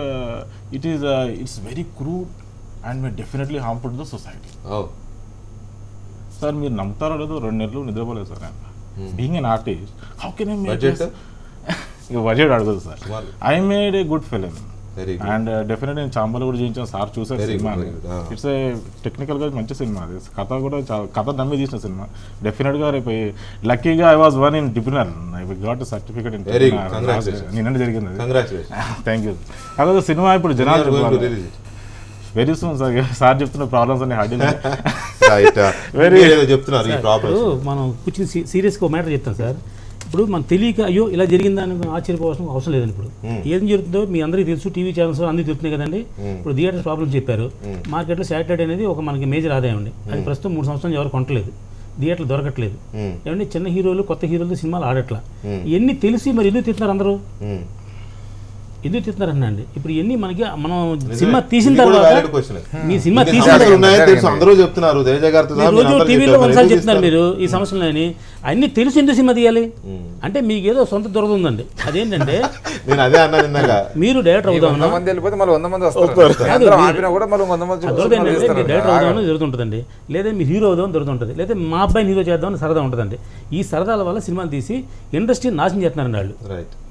it's very crude and may definitely harmful to the society. Sir మీరు నమ్ముతారో లేదో 2 నెలలు నిద్రపోలేదు sir. Being an artist how can I make ఇక బడ్జెట్ అడగదు sir. I made a good film and definite నేను చాంబర్లో కూడా చేయించాను. సార్ చూసారు సినిమా. ఇట్స్ ఏ టెక్నికల్గా మంచి సినిమా. అది కథ కూడా కథ నమ్మి తీసిన సినిమా. డెఫినెట్గా రేపు లక్కీగా I was one in tribunal. I got certificate in నిన్న జరిగింది. Thank you. కాకపోతే సినిమా ఇప్పుడు జనాలు వెరీ సూన్ సార్ చెప్తున్న ప్రాబ్లమ్స్ అన్ని హార్డ్ చెప్తున్నారు. మనం కూర్చుని సీరియస్గా మ్యాటర్ చెప్తాను సార్. ఇప్పుడు మనం తెలియక అయ్యో ఇలా జరిగిందని ఆశ్చర్యపోవాల్సిన అవసరం లేదండి. ఇప్పుడు ఏం జరుగుతుందో మీ అందరికీ తెలుసు, టీవీ ఛానల్స్ అందరికీ తెలుస్తున్నాయి కదండి. ఇప్పుడు థియేటర్స్ ప్రాబ్లమ్స్ చెప్పారు. మార్కెట్లో శాటిలైట్ అనేది ఒక మనకి మేజర్ ఆదాయం అండి. అది ప్రస్తుతం 3 సంవత్సరాలు ఎవరు కొనట్లేదు, థియేటర్లు దొరకట్లేదు. ఏమంటే చిన్న హీరోలు కొత్త హీరోలు సినిమాలు ఆడట్లా. ఇవన్నీ తెలిసి మరి ఎందుకు తింటున్నారు అందరూ? ఎందుకు తిస్తున్నారన్న అండి? ఇప్పుడు ఇవన్నీ మనకి మనం సినిమా తీసిన తర్వాత మీ సినిమా తీసిన రోజు టీవీలో ఒకసారి చెప్తున్నారు మీరు ఈ సమస్యలని. అన్ని తెలిసి ఎందుకు సినిమా తీయాలి అంటే మీకు ఏదో సొంత దొరద ఉందండి. అదేంటంటే మీరు డైరెక్టర్ అవుదామని డైరెక్టర్ అవుదామని జరుగుతుంటుందండి, లేదా మీరు హీరో అవుదామని జరుగుతుంటుంది, లేదా మా అబ్బాయిని హీరో చేద్దామని సరదా ఉంటుందండి. ఈ సరదాల వల్ల సినిమాలు తీసి ఇండస్ట్రీ నాశనం చేస్తున్నారండి వాళ్ళు.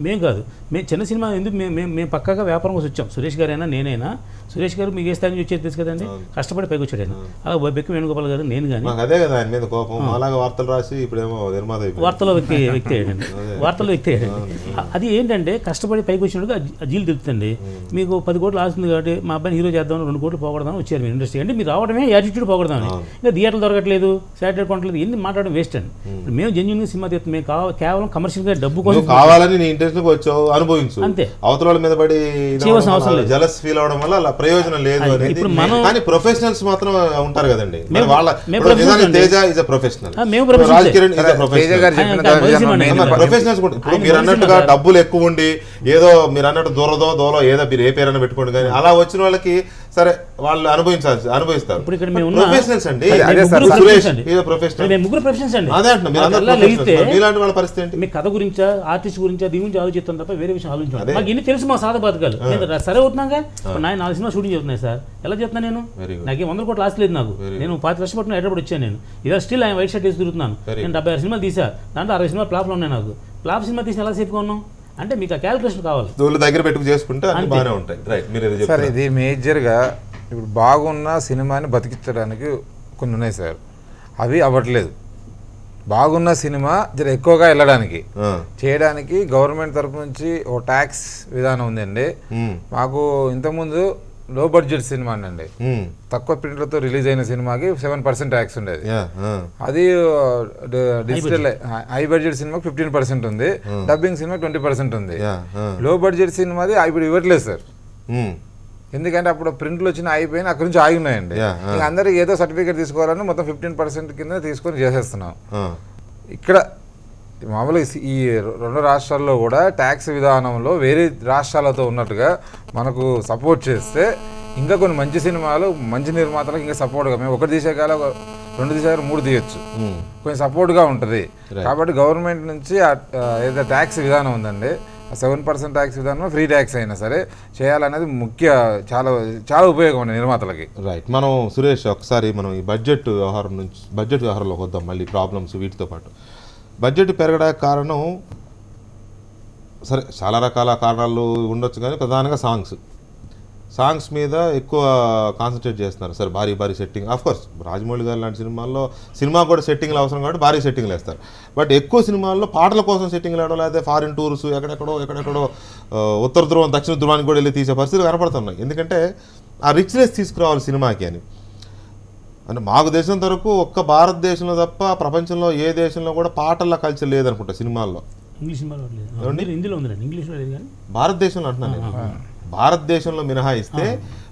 మేము కాదు, మేము చిన్న సినిమా ఎందుకు మేము పక్కాగా వ్యాపారం కోసం వచ్చాం. సురేష్ గారైనా నేనైనా, సురేష్ గారు మీకు ఏ స్థాయి నుంచి వచ్చేది తెలుసు కదండి, కష్టపడి పైకి వచ్చాడు ఆయన. అలా బెక్కి వేణుగోపాల్ గారు నేను కానీ వార్తలో వ్యక్తి అయ్యాడండి. వార్తల్లో వ్యక్తి అయ్యాడండి. అది ఏంటంటే కష్టపడి పైకి వచ్చినట్టుగా జీలు తెలుపుతుంది. మీకు 10 కోట్లు ఆస్తుంది కాబట్టి మా అబ్బాయిని హీరో చేద్దాం 2 కోట్లు పోగొడదామని వచ్చారు మీరు ఇండస్ట్రీ. అంటే మీరు రావడమే యాటిట్యూడ్ పోగొడదామని. ఇంకా థియేటర్లు దొరకట్లేదు, శాటిలైట్ కొనట్లేదు, ఎన్ని మాట్లాడడం వేస్ట్ అండి. మేము జెన్యూన్గా సినిమా తీస్తాం. మేము కేవలం కమర్షియల్గా డబ్బు కోసం కావాలని నీ ఇంట్రెస్ట్ వచ్చావు అనుభవించు, అంతే. అవతల మీద పడి చేయవలసిన అవసరం లేదు, జలస్ ఫీల్ అవడం వల్ల అలా ప్రయోజనం లేదు అనేది. కానీ ప్రొఫెషనల్స్ మాత్రం ఉంటారు కదండి. వాళ్ళ Teja is a professional, Raj Kiran is a professionals. ఇప్పుడు మీరు అన్నట్టుగా డబ్బులు ఎక్కువ ఉండి ఏదో మీరు అన్నట్టు దూరదో ఏదో మీరు ఏ పేరైనా పెట్టుకోండి, కానీ అలా వచ్చిన వాళ్ళకి సరే వాళ్ళు అనుభవిస్తారు. ఇప్పుడు ఇక్కడ మేము ప్రొఫెషనల్స్ అండి. ముగ్గురు ప్రొఫెషనల్స్ అండి. మీలాంటి వాళ్ళ పరిస్థితి ఏంటి? మీ కథ గురించా ఆర్టిస్ట్ గురించా దీని గురించి ఆలోచిస్తాం తప్ప వేరే విషయం ఆలోచించాలి. మాకు ఇన్ని తెలుసు, మా సాధ బతకాలు సరే అవుతున్నాగా. నా 4 సినిమా షూటింగ్ చేస్తున్నాయి సార్. ఎలా చెప్తున్నా నేను? నాకు 100 కోట్లు ఆస్తి లేదు నాకు. నేను 5 లక్షలు పట్టుకుని హైదరాబాద్ వచ్చాను. నేను ఇదే స్టిల్ ఆయన వైట్ షర్ట్ వేసి తిరుగుతున్నాను. నేను 76 సినిమాలు తీసా, దాంట్లో 60 సినిమాలు ఫ్లాప్లు ఉన్నాయి. నాకు ఫ్లాప్ సినిమా తీసి ఎలా సేఫ్గా ఉన్నాం అంటే మీకు ఆ క్యాలిక్యులేషన్ కావాలి. దగ్గర పెట్టుకు చేసుకుంటే బాగానే ఉంటాయి. సార్ ఇది మేజర్గా ఇప్పుడు బాగున్న సినిమాని బతికించడానికి కొన్ని ఉన్నాయి సార్, అవి అవ్వట్లేదు. బాగున్న సినిమా జర ఎక్కువగా వెళ్ళడానికి చేయడానికి గవర్నమెంట్ తరపు నుంచి ఓ ట్యాక్స్ విధానం ఉందండి. మాకు ఇంతకుముందు లో బడ్జెట్ సినిమా అండి, తక్కువ ప్రింట్లతో రిలీజ్ అయిన సినిమాకి 7% ట్యాక్స్ ఉండేది. అది డిజిటల్ హై బడ్జెట్ సినిమాకి 15% ఉంది, డబ్బింగ్ సినిమా 20% ఉంది. లో బడ్జెట్ సినిమాది ఇప్పుడు ఇవ్వట్లేదు సార్, ఎందుకంటే అప్పుడు ప్రింట్లు వచ్చిన అయిపోయినా అక్కడ నుంచి ఆగి ఉన్నాయండి. ఇంకా అందరికి ఏదో సర్టిఫికేట్ తీసుకోవాలని మొత్తం 15% కింద తీసుకొని చేసేస్తున్నాం. ఇక్కడ మామూలుగా ఈ 2 రాష్ట్రాల్లో కూడా ట్యాక్స్ విధానంలో వేరే రాష్ట్రాలతో ఉన్నట్టుగా మనకు సపోర్ట్ చేస్తే ఇంకా కొన్ని మంచి సినిమాలు మంచి నిర్మాతలకు ఇంకా సపోర్ట్గా, మేము 1 తీసేకాల 2 తీసేకాల 3 తీయచ్చు, కొంచెం సపోర్ట్గా ఉంటుంది. కాబట్టి గవర్నమెంట్ నుంచి ఏదైతే ట్యాక్స్ విధానం ఉందండి, 7% ట్యాక్స్ విధానం ఫ్రీ ట్యాక్స్ అయినా సరే చేయాలనేది చాలా చాలా ఉపయోగం అండి నిర్మాతలకి. రైట్. మనం సురేష్ ఒకసారి మనం ఈ బడ్జెట్ వ్యవహారంలోకి వద్దాం. మళ్ళీ ప్రాబ్లమ్స్ వీటితో పాటు బడ్జెట్ పెరగడానికి కారణం సరే చాలా రకాల కారణాలు ఉండొచ్చు, కానీ ప్రధానంగా సాంగ్స్ మీద ఎక్కువ కాన్సన్ట్రేట్ చేస్తున్నారు. సరే భారీ సెట్టింగ్, ఆఫ్కోర్స్ రాజమౌళి గారు లాంటి సినిమా కూడా సెట్టింగ్లు అవసరం కాబట్టి భారీ సెట్టింగ్లు వేస్తారు. బట్ ఎక్కువ సినిమాల్లో పాటల కోసం సెట్టింగ్లు వేయడం, లేకపోతే ఫారిన్ టూర్స్ ఎక్కడెక్కడో ఉత్తర ధ్రువం దక్షిణ ధ్రువానికి కూడా వెళ్ళి తీసే పరిస్థితులు కనపడుతున్నాయి. ఎందుకంటే ఆ రిచ్నెస్ తీసుకురావాలి సినిమాకి అని. అంటే మాకు దేశం వరకు ఒక్క భారతదేశంలో తప్ప ప్రపంచంలో ఏ దేశంలో కూడా పాటల కల్చర్ లేదనుకుంటా సినిమాల్లో. భారతదేశంలో అంటున్నాను నేను, భారతదేశంలో మినహాయిస్తే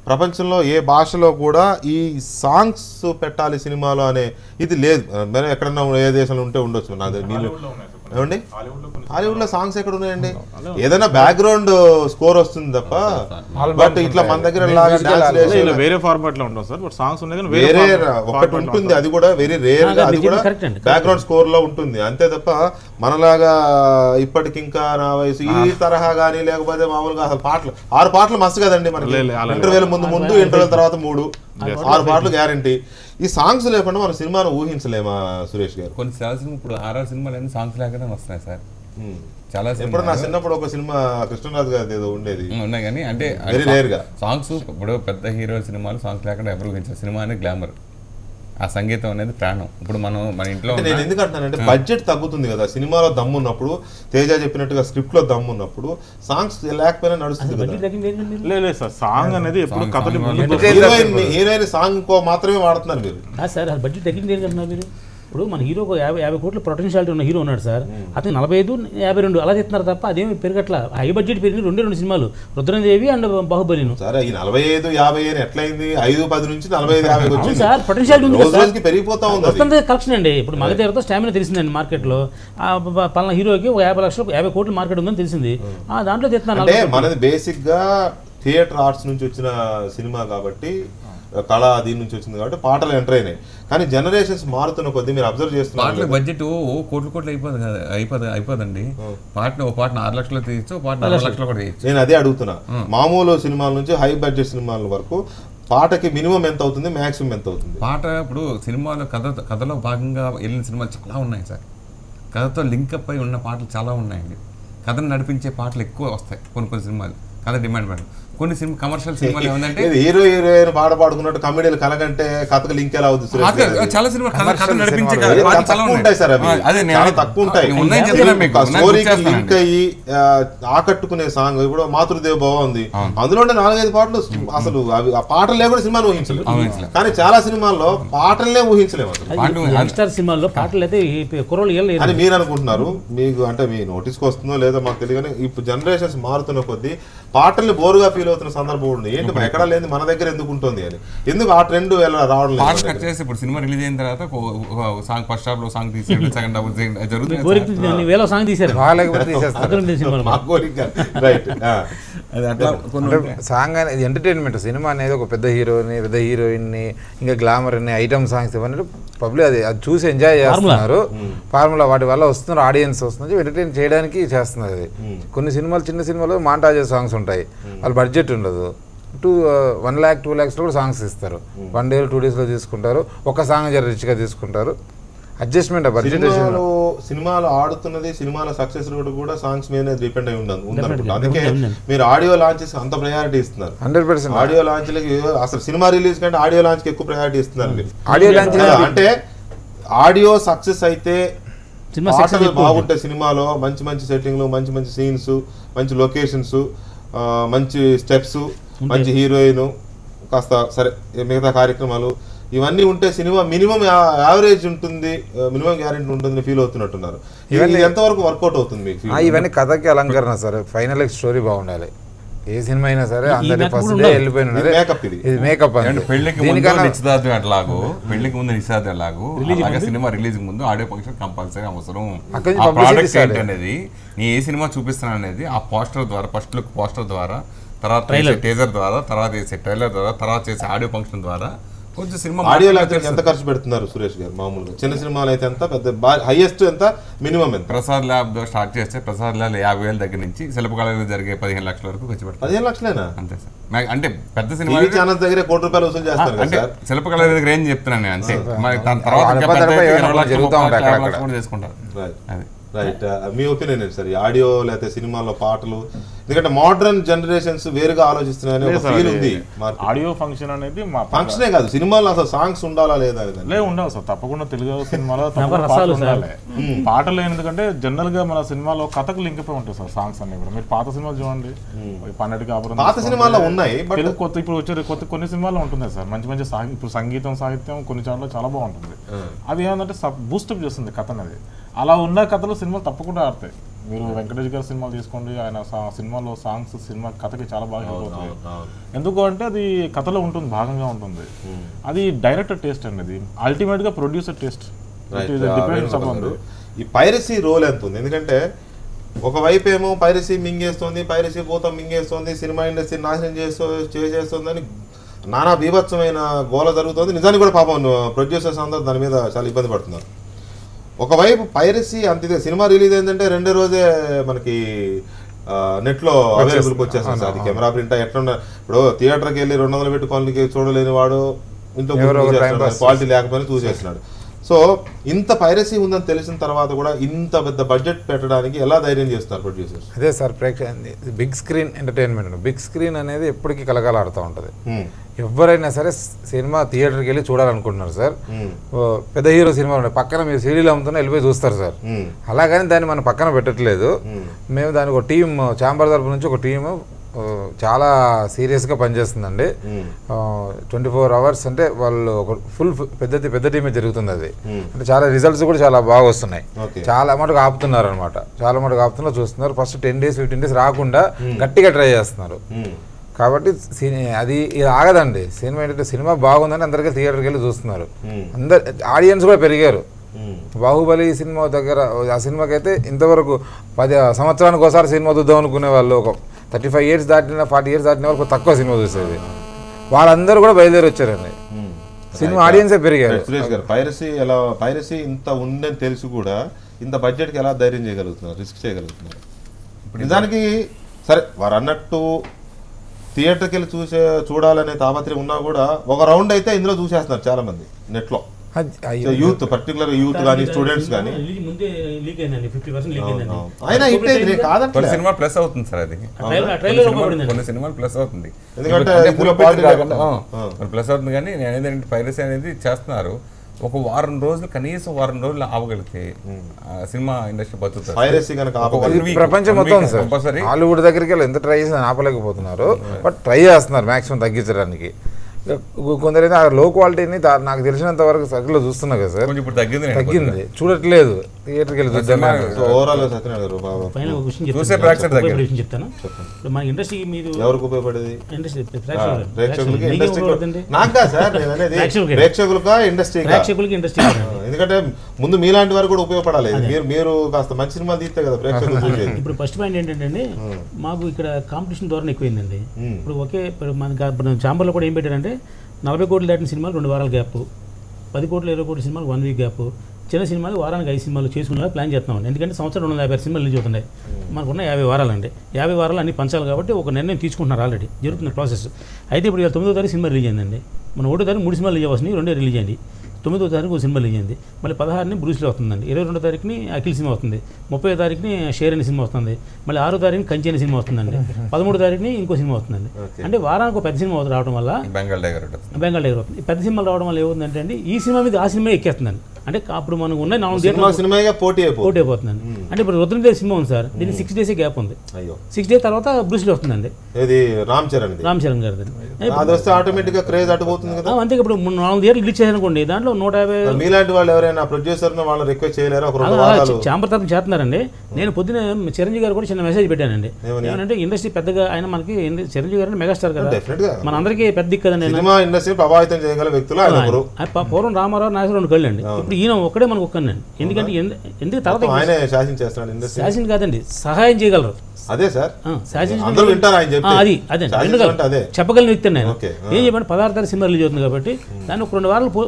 ప్రపంచంలో ఏ భాషలో కూడా ఈ సాంగ్స్ పెట్టాలి సినిమాలో అనే ఇది లేదు. మనం ఎక్కడన్నా ఏ దేశంలో ఉంటే ఉండొచ్చు, నాది నీళ్ళు ఏమండి హాలీవుడ్లో సాంగ్స్ ఎక్కడ ఉన్నాయండి? ఏదైనా బ్యాక్గ్రౌండ్ స్కోర్ వస్తుంది తప్ప, బట్ ఇట్లా మన దగ్గర వేరే ఫార్మాట్ లో ఉంటుంది సార్. సాంగ్స్ వేరే ఒకటి ఉంటుంది, అది కూడా వెరీ రేర్ గా, అది కూడా బ్యాక్గ్రౌండ్ స్కోర్ లో ఉంటుంది అంతే తప్ప మనలాగా ఇప్పటికింకా నా వయసు ఈ తరహా గానీ లేకపోతే మామూలుగా అసలు 6 పాటలు మస్తు కదండి మనకి. ఇంటర్వ్యూల ముందు ఇంటర్వ్యూల తర్వాత 3 6 పాటలు గ్యారంటీ. ఈ సాంగ్స్ లేకుండా మన సినిమాను ఊహించలేమా సురేష్ గారు? కొన్ని సినిమా ఇప్పుడు హారర్ సినిమాలు అన్ని సాంగ్స్ లేకనే వస్తున్నాయి సార్. చాలా ఇప్పుడు నా చిన్నప్పుడు ఒక సినిమా కృష్ణరాజు గారి ఏదో ఉండేది ఉన్నాయి, కానీ అంటే వెరీ రేర్ గా సాంగ్స్. ఇప్పుడు పెద్ద హీరో సినిమాలు సాంగ్స్ లేకుండా ఎవరు ఊహించారు. సినిమా అనేది గ్లామర్, ఆ సంగీతం అనేది ప్రాణం. ఇప్పుడు మన ఇంట్లో నేను ఎందుకు అంటున్నానంటే బడ్జెట్ తగ్గుతుంది కదా, సినిమాలో దమ్ము ఉన్నప్పుడు తేజ చెప్పినట్టుగా స్క్రిప్ట్ లో దమ్ము ఉన్నప్పుడు సాంగ్స్ లేకపోయినా నడుస్తుంది కదా. సాంగ్ అనేది హీరోయిన్ సాంగ్ మాత్రమే వాడుతున్నారు మీరు సార్. బడ్జెట్ తగ్గింది ఏంటంటున్నారు మీరు? ఇప్పుడు మన హీరోకు 50 కోట్ల పొటెన్షియాలిటీ ఉన్న హీరో ఉన్నాడు సార్, అతను 45, 52 అలా చెప్తున్నారు తప్ప అదేమి పెరగట్లా. హై బడ్జెట్ పెరిగి 2 సినిమాలు రుద్రదేవి అండ్ బాహుబలిను. సరే ఈ 45, 50 అని ఎట్లయింది? 5, 10 నుంచి 45, 50 వచ్చింది సార్. పొటెన్షియాలిటీ ఉంది, పెరిగిపోతా ఉంది కలెక్షన్ అండి. ఇప్పుడు మగధీరతో స్టామినా తెలిసిందండి మార్కెట్లో. పలానా హీరోకి 50 లక్షలు 50 కోట్ల మార్కెట్ ఉందని తెలిసింది, దాంట్లో చెప్తున్నాను. అంటే మనది బేసిక్ గా థియేటర్ ఆర్ట్స్ నుంచి వచ్చిన సినిమా కాబట్టి, కళ దీని నుంచి వచ్చింది కాబట్టి పాటలు ఎంటర్ అయినాయి. కానీ జనరేషన్స్ మారుతున్న కొద్దీ మీరు అబ్జర్వ్ చేస్తున్నారు బడ్జెట్ కోట్లు అయిపోదండి. ఓ పాటను 6 లక్షలు తీయచ్చు, ఓ పాటను 6 లక్షలు కూడా తీయచ్చు. నేను అదే అడుగుతున్నా. మామూలు సినిమాల నుంచి హై బడ్జెట్ సినిమాల వరకు పాటకి మినిమం ఎంత అవుతుంది, మాక్సిమం ఎంత అవుతుంది? పాట ఇప్పుడు సినిమాలో కథలో భాగంగా వెళ్ళిన సినిమాలు చాలా ఉన్నాయి సార్. కథతో లింకప్ అయి ఉన్న పాటలు చాలా ఉన్నాయండి. కథను నడిపించే పాటలు ఎక్కువ వస్తాయి కొన్ని సినిమాలు, కథ డిమాండ్ పడదు. కొన్ని కమర్షియల్ సినిమాలు ఏమంటే హీరో హీరోయిన్ పాట పాడుకున్నట్టు కమెడీలు కలగంటే కథకు లింక్ ఎలా అవుతుంది? చాలా సినిమా కథ నడిపించే ఉంటాయి సార్, అవి చాలా తక్కువ ఉంటాయి. స్టోరీకి లింక్ అయ్యి ఆకట్టుకునే సాంగ్ ఇప్పుడు మాతృదేవ బాగుంది, అందులో 4-5 పాటలు అసలు ఆ పాటలు లేకుండా సినిమాను ఊహించలేదు. కానీ చాలా సినిమాల్లో పాటలనే ఊహించలేము. సినిమాల్లో పాటలు అయితే అని మీరు అనుకుంటున్నారు. మీకు అంటే మీ నోటీస్కి వస్తుందో లేదో మాకు తెలియదు, ఇప్పుడు జనరేషన్స్ మారుతున్న కొద్దీ పాటల్ని బోరుగా ఫీల్ అవుతున్న సందర్భం ఉంది. ఏంటి ఎక్కడ లేదు మన దగ్గర ఎందుకు ఉంటుంది అని, ఎందుకు ఆ ట్రెండ్ రావడం లేదు? ఇప్పుడు సినిమా రిలీజ్ అయిన తర్వాత సాంగ్ ఫస్ట్ హాఫ్ లో సాంగ్ తీసేయడం, సెకండ్ హాఫ్ జరుగుతుంది. సాంగ్ అనేది ఎంటర్టైన్మెంట్. సినిమా అనేది ఒక పెద్ద హీరోని, పెద్ద హీరోయిన్ ని, ఇంకా గ్లామర్ ని, ఐటమ్ సాంగ్స్ ఇవన్నీ పబ్లిక్ అది చూసి ఎంజాయ్ చేస్తున్నారు. ఫార్ములా వాటి వల్ల వస్తున్నారు, ఆడియన్స్ వస్తున్నారు, ఎంటర్టైన్ చేయడానికి చేస్తున్నారు. అది కొన్ని సినిమాలు, చిన్న సినిమాలు మాంటాజెస్ సాంగ్స్ ఉంటాయి, వాళ్ళ బడ్జెట్ ఉండదు. 1 lakh 2 lakhs కూడా సాంగ్స్ ఇస్తారు. 1 day 2 days తీసుకుంటారు. ఒక సాంగ్ జర రిచ్గా తీసుకుంటారు, అడ్జస్ట్మెంట్ సినిమాలు ఆడుతున్నది సినిమాల సక్సెస్ కూడా సాంగ్స్ మీద డిపెండ్ అయి ఉంది. అందుకే మీరు ఆడియో లాంచెస్ అంత ప్రయారిటీ ఇస్తున్నారు. 100% ఆడియో లాంచ్లకి అసలు సినిమా రిలీజ్ కంటే ఆడియో లాంచ్ కి ఎక్కువ ప్రయారిటీ ఇస్తున్నారు మీరు. ఆడియో లాంచ్ అంటే ఆడియో సక్సెస్ అయితే పాటలు బాగుంటాయి, సినిమాలో మంచి మంచి సెట్టింగ్లు, మంచి మంచి సీన్స్, మంచి లొకేషన్స్, మంచి స్టెప్స్, మంచి హీరోయిన్, కాస్త సరే మిగతా కార్యక్రమాలు ఇవన్నీ ఉంటే సినిమా మినిమం యావరేజ్ ఉంటుంది, మినిమం గ్యారెంటీ ఉంటుంది ఫీల్ అవుతున్నట్టున్నారు. ఇవన్నీ ఎంతవరకు వర్కౌట్ అవుతుంది మీకు? ఇవన్నీ కథకి అలంకరణ సార్. ఫైనల్ స్టోరీ బాగుండాలి. ఏ సినిమా అయినా సరే అందరి ఫస్ట్ డే వెళ్ళిపోయిన మేకప్ పెళ్లికి ముందు నిశ్చితార్థం ఎట్లాగో, పెళ్లికి ముందు నిశ్చితార్థం ఎలాగో, అలాగే సినిమా రిలీజ్ ముందు ఆడియో ఫంక్షన్ కంపల్సరీ అవసరం. ఆ ప్రోడక్ట్ ఏంటి అనేది, నీ ఏ సినిమా చూపిస్తాను అనేది ఆ పోస్టర్ ద్వారా, ఫస్ట్ లుక్ పోస్టర్ ద్వారా, తర్వాత టేజర్ ద్వారా, తర్వాత చేసే ట్రైలర్ ద్వారా, తర్వాత చేసే ఆడియో ఫంక్షన్ ద్వారా కొంచెం సినిమా. ఆడియో లాంచ్ ఎంత ఖర్చు పెడుతున్నారు సురేష్ గారు మామూలుగా? చిన్న సినిమాలు అయితే ఎంత, పెద్ద హైయెస్ట్ ఎంత, మినిమం ఎంత? ప్రసాద్ ల్యాబ్ స్టార్ట్ చేస్తే ప్రసాద్ ల్యాబ్ 50,000 దగ్గర నుంచి శిల్పకళలో జరిగే 15 లక్షల వరకు ఖర్చు పెడతారు. 15 లక్షలేనా? అంతే సార్. అంటే పెద్ద సినిమా ఛానల్స్ దగ్గర ₹1 కోటి వసూలు చేస్తారు. అంటే శిల్పకళ దగ్గర ఏం చెప్తున్నాను నేను, అంతే. మరి దాని తర్వాత చేసుకుంటారు. రైట్. మీ ఒపీనియన్ ఏంటి సార్? ఆడియో లేకపోతే సినిమాలో పాటలు, ఎందుకంటే మోడర్న్ జనరేషన్స్ వేరుగా ఆలోచిస్తున్నాయని ఫీల్ ఉంది. ఆడియో ఫంక్షన్ అనేది ఫంక్షనే కాదు, సినిమాలో అసలు సాంగ్స్ ఉండాలా లేదా? ఉండాలి సార్, తప్పకుండా. తెలుగు సినిమాలో ఉండాలి పాటలు. ఎందుకంటే జనరల్ గా మన సినిమాలో కథకు లింక్ అయిపోయి ఉంటాయి సార్ సాంగ్స్ అన్ని కూడా. మీరు పాత సినిమాలు చూడండి, 12 కాపురం, పాత సినిమాల్లో ఉన్నాయి. కొత్త ఇప్పుడు వచ్చే కొన్ని సినిమాల్లో ఉంటుంది సార్ మంచి మంచి ఇప్పుడు సంగీతం సాహిత్యం కొన్ని చోట్ల చాలా బాగుంటుంది. అది ఏమంటే బూస్టప్ చేస్తుంది కథ అనేది. అలా ఉన్న కథలు సినిమాలు తప్పకుండా ఆడతాయి. మీరు వెంకటేష్ గారి సినిమాలు తీసుకోండి, ఆయన సినిమాలో సాంగ్స్ సినిమా కథకి చాలా బాగా హెల్ప్ అవుతుంది. ఎందుకు అంటే అది కథలో ఉంటుంది, భాగంగా ఉంటుంది. అది డైరెక్టర్ టేస్ట్ అండి, అది అల్టిమేట్ గా ప్రొడ్యూసర్ టేస్ట్. ఈ పైరసీ రోల్ ఎంత ఉంది? ఎందుకంటే ఒకవైపు ఏమో పైరసీ మింగేస్తుంది, పైరసీ పోతాం మింగేస్తుంది, సినిమా ఇండస్ట్రీ నాశనం చేసేస్తుందని నానా బీభత్సమైన గోల జరుగుతుంది. నిజానికి కూడా పాపం ప్రొడ్యూసర్స్ అందరూ దాని మీద చాలా ఇబ్బంది పడుతున్నారు. ఒకవైపు పైరసీ అంతే, సినిమా రిలీజ్ అయిందంటే రెండో రోజే మనకి నెట్లో అవైలబుల్కి వచ్చేస్తుంది. అది కెమెరా ప్రింట్ ఎట్లా, ఇప్పుడు థియేటర్కి వెళ్ళి 200 పెట్టి క్వాలిటీ చూడలేని వాడు ఇంట్లో క్వాలిటీ లేకపోయినా చూసేస్తున్నాడు. సో ఇంత పైరసీ ఉందని తెలిసిన తర్వాత కూడా ఇంత పెద్ద బడ్జెట్ పెట్టడానికి ఎలా ధైర్యం చేస్తున్నారు ప్రొడ్యూసర్స్? అదే sir, big screen entertainment. Big screen అనేది ఎప్పటికీ కలకాలాడుతూ ఉంటుంది. ఎవరైనా సరే సినిమా థియేటర్కి వెళ్ళి చూడాలనుకుంటున్నారు సార్. పెద్ద హీరో సినిమాలు ఉన్నాయి, పక్కన మీరు సీడీలు అమ్ముతున్నా వెళ్ళిపోయి చూస్తారు సార్. అలాగని దాన్ని మనం పక్కన పెట్టట్లేదు. మేము దానికి ఒక టీం, ఛాంబర్ తరపు నుంచి ఒక టీము చాలా సీరియస్గా పనిచేస్తుందండి. 24 hours అంటే వాళ్ళు ఒక ఫుల్ పెద్ద టీమే జరుగుతుంది. అది అంటే చాలా రిజల్ట్స్ కూడా చాలా బాగా వస్తున్నాయి. చాలా మటుకు ఆపుతున్నారు అనమాట, చాలా మటుకు ఆపుతున్నారు, చూస్తున్నారు. ఫస్ట్ 10 days 15 days రాకుండా గట్టిగా ట్రై చేస్తున్నారు. కాబట్టి అది ఆగదండి. సినిమా ఏంటంటే సినిమా బాగుందని అందరికీ థియేటర్కి వెళ్ళి చూస్తున్నారు. ఆడియన్స్ కూడా పెరిగారు. బాహుబలి సినిమా దగ్గర ఆ సినిమాకి అయితే ఇంతవరకు 10 సంవత్సరానికి ఒకసారి సినిమా చూద్దాం అనుకునే వాళ్ళు ఒక 35 years దాటిన 40 years దాటిన వరకు తక్కువ సినిమా చూసేది. వాళ్ళందరూ కూడా బయలుదేరి వచ్చారండి. సినిమా ఆడియన్సే పెరిగారు. సురేష్ గారు, పైరసీ ఇంత ఉందని తెలిసి కూడా ఇంత బడ్జెట్కి ఎలా ధైర్యం చేయగలుగుతున్నారు, రిస్క్ చేయగలుగుతున్నారు? నిజానికి సరే వారు అన్నట్టు థియేటర్కి వెళ్ళి చూడాలనే తాపత్రయం ఉన్నా కూడా ఒక రౌండ్ అయితే ఇందులో చూసేస్తున్నారు చాలా మంది నెట్లో. యూత్, పర్టికులర్ యూత్ కానీ స్టూడెంట్స్ కానీ. కొన్ని సినిమా ప్లస్ అవుతుంది సార్, అది కొన్ని సినిమాలు ప్లస్ అవుతుంది. ఎందుకంటే ప్లస్ అవుతుంది. కానీ నేను ఏదంటే పైరసీ అనేది చేస్తున్నారు. ఒక వారం రోజులు, కనీసం వారం రోజులు ఆపగలిగితే సినిమా ఇండస్ట్రీ బతుకుతుంది. ప్రపంచం మొత్తం సార్ హాలీవుడ్ దగ్గరికి వెళ్ళి ఎంత ట్రై చేసినా ఆపలేకపోతున్నారు. బట్ ట్రై చేస్తున్నారు మ్యాక్సిమం తగ్గించడానికి. కొందరైతే ఆ లో క్వాలిటీని నాకు తెలిసినంత వరకు సర్కిల్లో చూస్తున్నా కదా సార్, తగ్గింది. చూడట్లేదు, థియేటర్కి వెళ్ళి చూద్దాం. చెప్తాను. మన ఇండస్ట్రీ మీరు ఎవరికి ఉపయోగపడేది? ఇండస్ట్రీ. ఎందుకంటే ముందు మీలాంటి వారు కూడా ఉపయోగపడాలి. మీరు కాస్త మంచి సినిమా తీస్తే కదా ప్రేక్షకులు. ఇప్పుడు ఫస్ట్ పాయింట్ ఏంటంటే మాకు ఇక్కడ కాంపిటీషన్ ధోరణి ఎక్కువైందండి. ఇప్పుడు మన ఛాంబర్లో కూడా ఏం పెట్టారంటే 40 కోట్లు దాటిన సినిమాలు 2 వారాల గ్యాప్, 10 కోట్లు 20 కోట్ల సినిమాలు 1 week గ్యాప్, చిన్న సినిమాలు వారానికి 5 సినిమాలు చేసుకునేలా ప్లాన్ చేస్తున్నామండి. ఎందుకంటే సంవత్సరం 250 సినిమాలు రిలీజ్ అవుతున్నాయి. మనకున్న 50 వారాలండి. 50 వారాలు అన్ని పంచాలి కాబట్టి ఒక నిర్ణయం తీసుకుంటున్నారు. ఆల్రెడీ జరుగుతున్న ప్రాసెస్. అయితే ఇప్పుడు 9వ తారీఖు సినిమా రిలీజ్ అయిందండి. మన 1వ తారీఖు 3 సినిమాలు రిలీజ్ అవ్వాల్సినవి 2 రిలీజ్ అయింది. 9వ తారీఖు ఒక సినిమా రిలీజ్ అయింది. మళ్ళీ 16ని బ్రూస్లీ వస్తుందండి. 22వ తారీఖుని అఖిల్ సినిమా వస్తుంది. 30వ తారీఖుని షేర్ అనే సినిమా వస్తుంది. మళ్ళీ 6వ తారీఖుని కంచి అనే సినిమా వస్తుందండి. 13వ తారీఖుని ఇంకో సినిమా వస్తుందండి. అంటే వారానికి ఒక పెద్ద సినిమా రావడం వల్ల బెంగాల్ టైగర్ అవుతుంది. పెద్ద సినిమాలు రావడం వల్ల ఏముందంటే అండి ఈ సినిమా మీద ఆ సినిమా ఎక్కేస్తుందండి. అంటే అప్పుడు మనకు ఉన్న 4 థియేటర్లు పోటీ అయిపోతుందండి. అంటే ఇప్పుడు రుద్రమదేవి సినిమా ఉంది సార్, దీనికి 6 days గ్యాప్ ఉంది. 6 days తర్వాత బ్రూస్లీ వస్తుందండి, రామ్ చరణ్ గారు. అంతే ఇప్పుడు 4 థియేటర్లు రిలీజ్ చేయాలనుకోండి, దాంట్లో 150 మీలాంటి వాళ్ళు ఎవరైనా ప్రొడ్యూసర్ వాళ్ళు రిక్వెస్ట్ చేయలేరు ఛాంబర్ తరఫున చేస్తున్నారండి. నేను పొద్దున చిరంజీవి గారు కూడా చిన్న మెసేజ్ పెట్టానండి. ఏమంటే ఇండస్ట్రీ పెద్దగా ఆయన మనకి చిరంజీవి గారు మెగాస్టార్ కదా, మన అందరికీ పెద్ద దిక్కు కదండి. ఇండస్ట్రీ ప్రభావితం చేయగల వ్యక్తులు పూర్వం రామారావు నాగేశ్వరరావు 2 కళ్ళండి, ఇప్పుడు ఈయన ఒక్కడే మనకు ఒక్కనండి. ఎందుకంటే ఎందుకు తర్వాత శాసన కాదండి, సహాయం చేయగలరు. అదే సార్ అదే చెప్పగలిగిన వ్యక్తి నేను ఏం చెప్పండి. 16వ తారీఖు సినిమా రిలీజ్ అవుతుంది కాబట్టి దాన్ని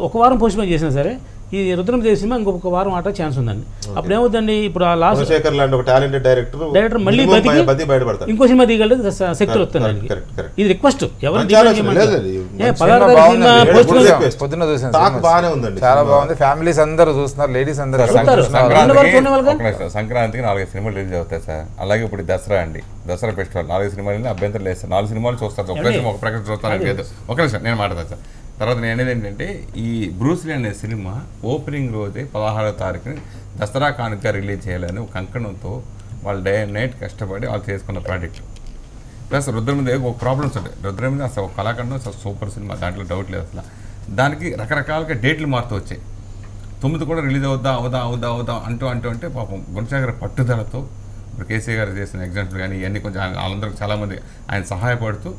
ఒక వారం పోస్ట్ పోన్ చేసినా సరే ఈ రుద్రమదేవి సినిమా ఇంకొక వారం ఆట ఛాన్స్ ఉందండి. అప్పుడు ఏమవుతుందండి, ఇప్పుడు ఆ లాస్ట్ డైరెక్టర్ మళ్ళీ ఇంకో సినిమా తీయగలదు శక్తులు వస్తున్నాయి. ఇది రిక్వెస్ట్ ఎవరు చాలా బాగుంది. ఫ్యామిలీస్ అందరూ చూస్తున్నారు, లేడీస్ అందరూ. సంక్రాంతికి 4 సినిమాలు రిలీజ్ అవుతాయి సార్. అలాగే ఇప్పుడు దసరా అండి, దసరా ఫెస్టివల్ 4 సినిమాలు అభ్యంతరం లేదు సార్. 4 సినిమాలు చూస్తారు, ఒక ప్రకటన చూస్తాను లేదు. ఒక నిమిషం నేను మాట్లాడతాను సార్. తర్వాత నేను అనేది ఏంటంటే ఈ బ్రూస్లీ అనే సినిమా ఓపెనింగ్ రోజే 16వ తారీఖుని దసరా కానుక రిలీజ్ చేయాలని ఒక కంకణంతో వాళ్ళు డే అండ్ నైట్ కష్టపడి వాళ్ళు చేసుకున్న ప్రాజెక్ట్. ప్లస్ రుద్రమదేవి ఒక ప్రాబ్లమ్స్ ఉంటాయి. రుద్రమదేవి అసలు ఒక కళాఖండం అసలు సూపర్ సినిమా, దాంట్లో డౌట్ లేదు అసలు. దానికి రకరకాలుగా డేట్లు మారుతూ వచ్చాయి. 9 కూడా రిలీజ్ అవుదా అంటే పాపం గుణశేఖర్ పట్టుదలతో ఇప్పుడు కేసీ గారు చేసిన ఎగ్జాంపుల్ కానీ ఇవన్నీ కొంచెం వాళ్ళందరికీ చాలామంది ఆయన సహాయపడుతూ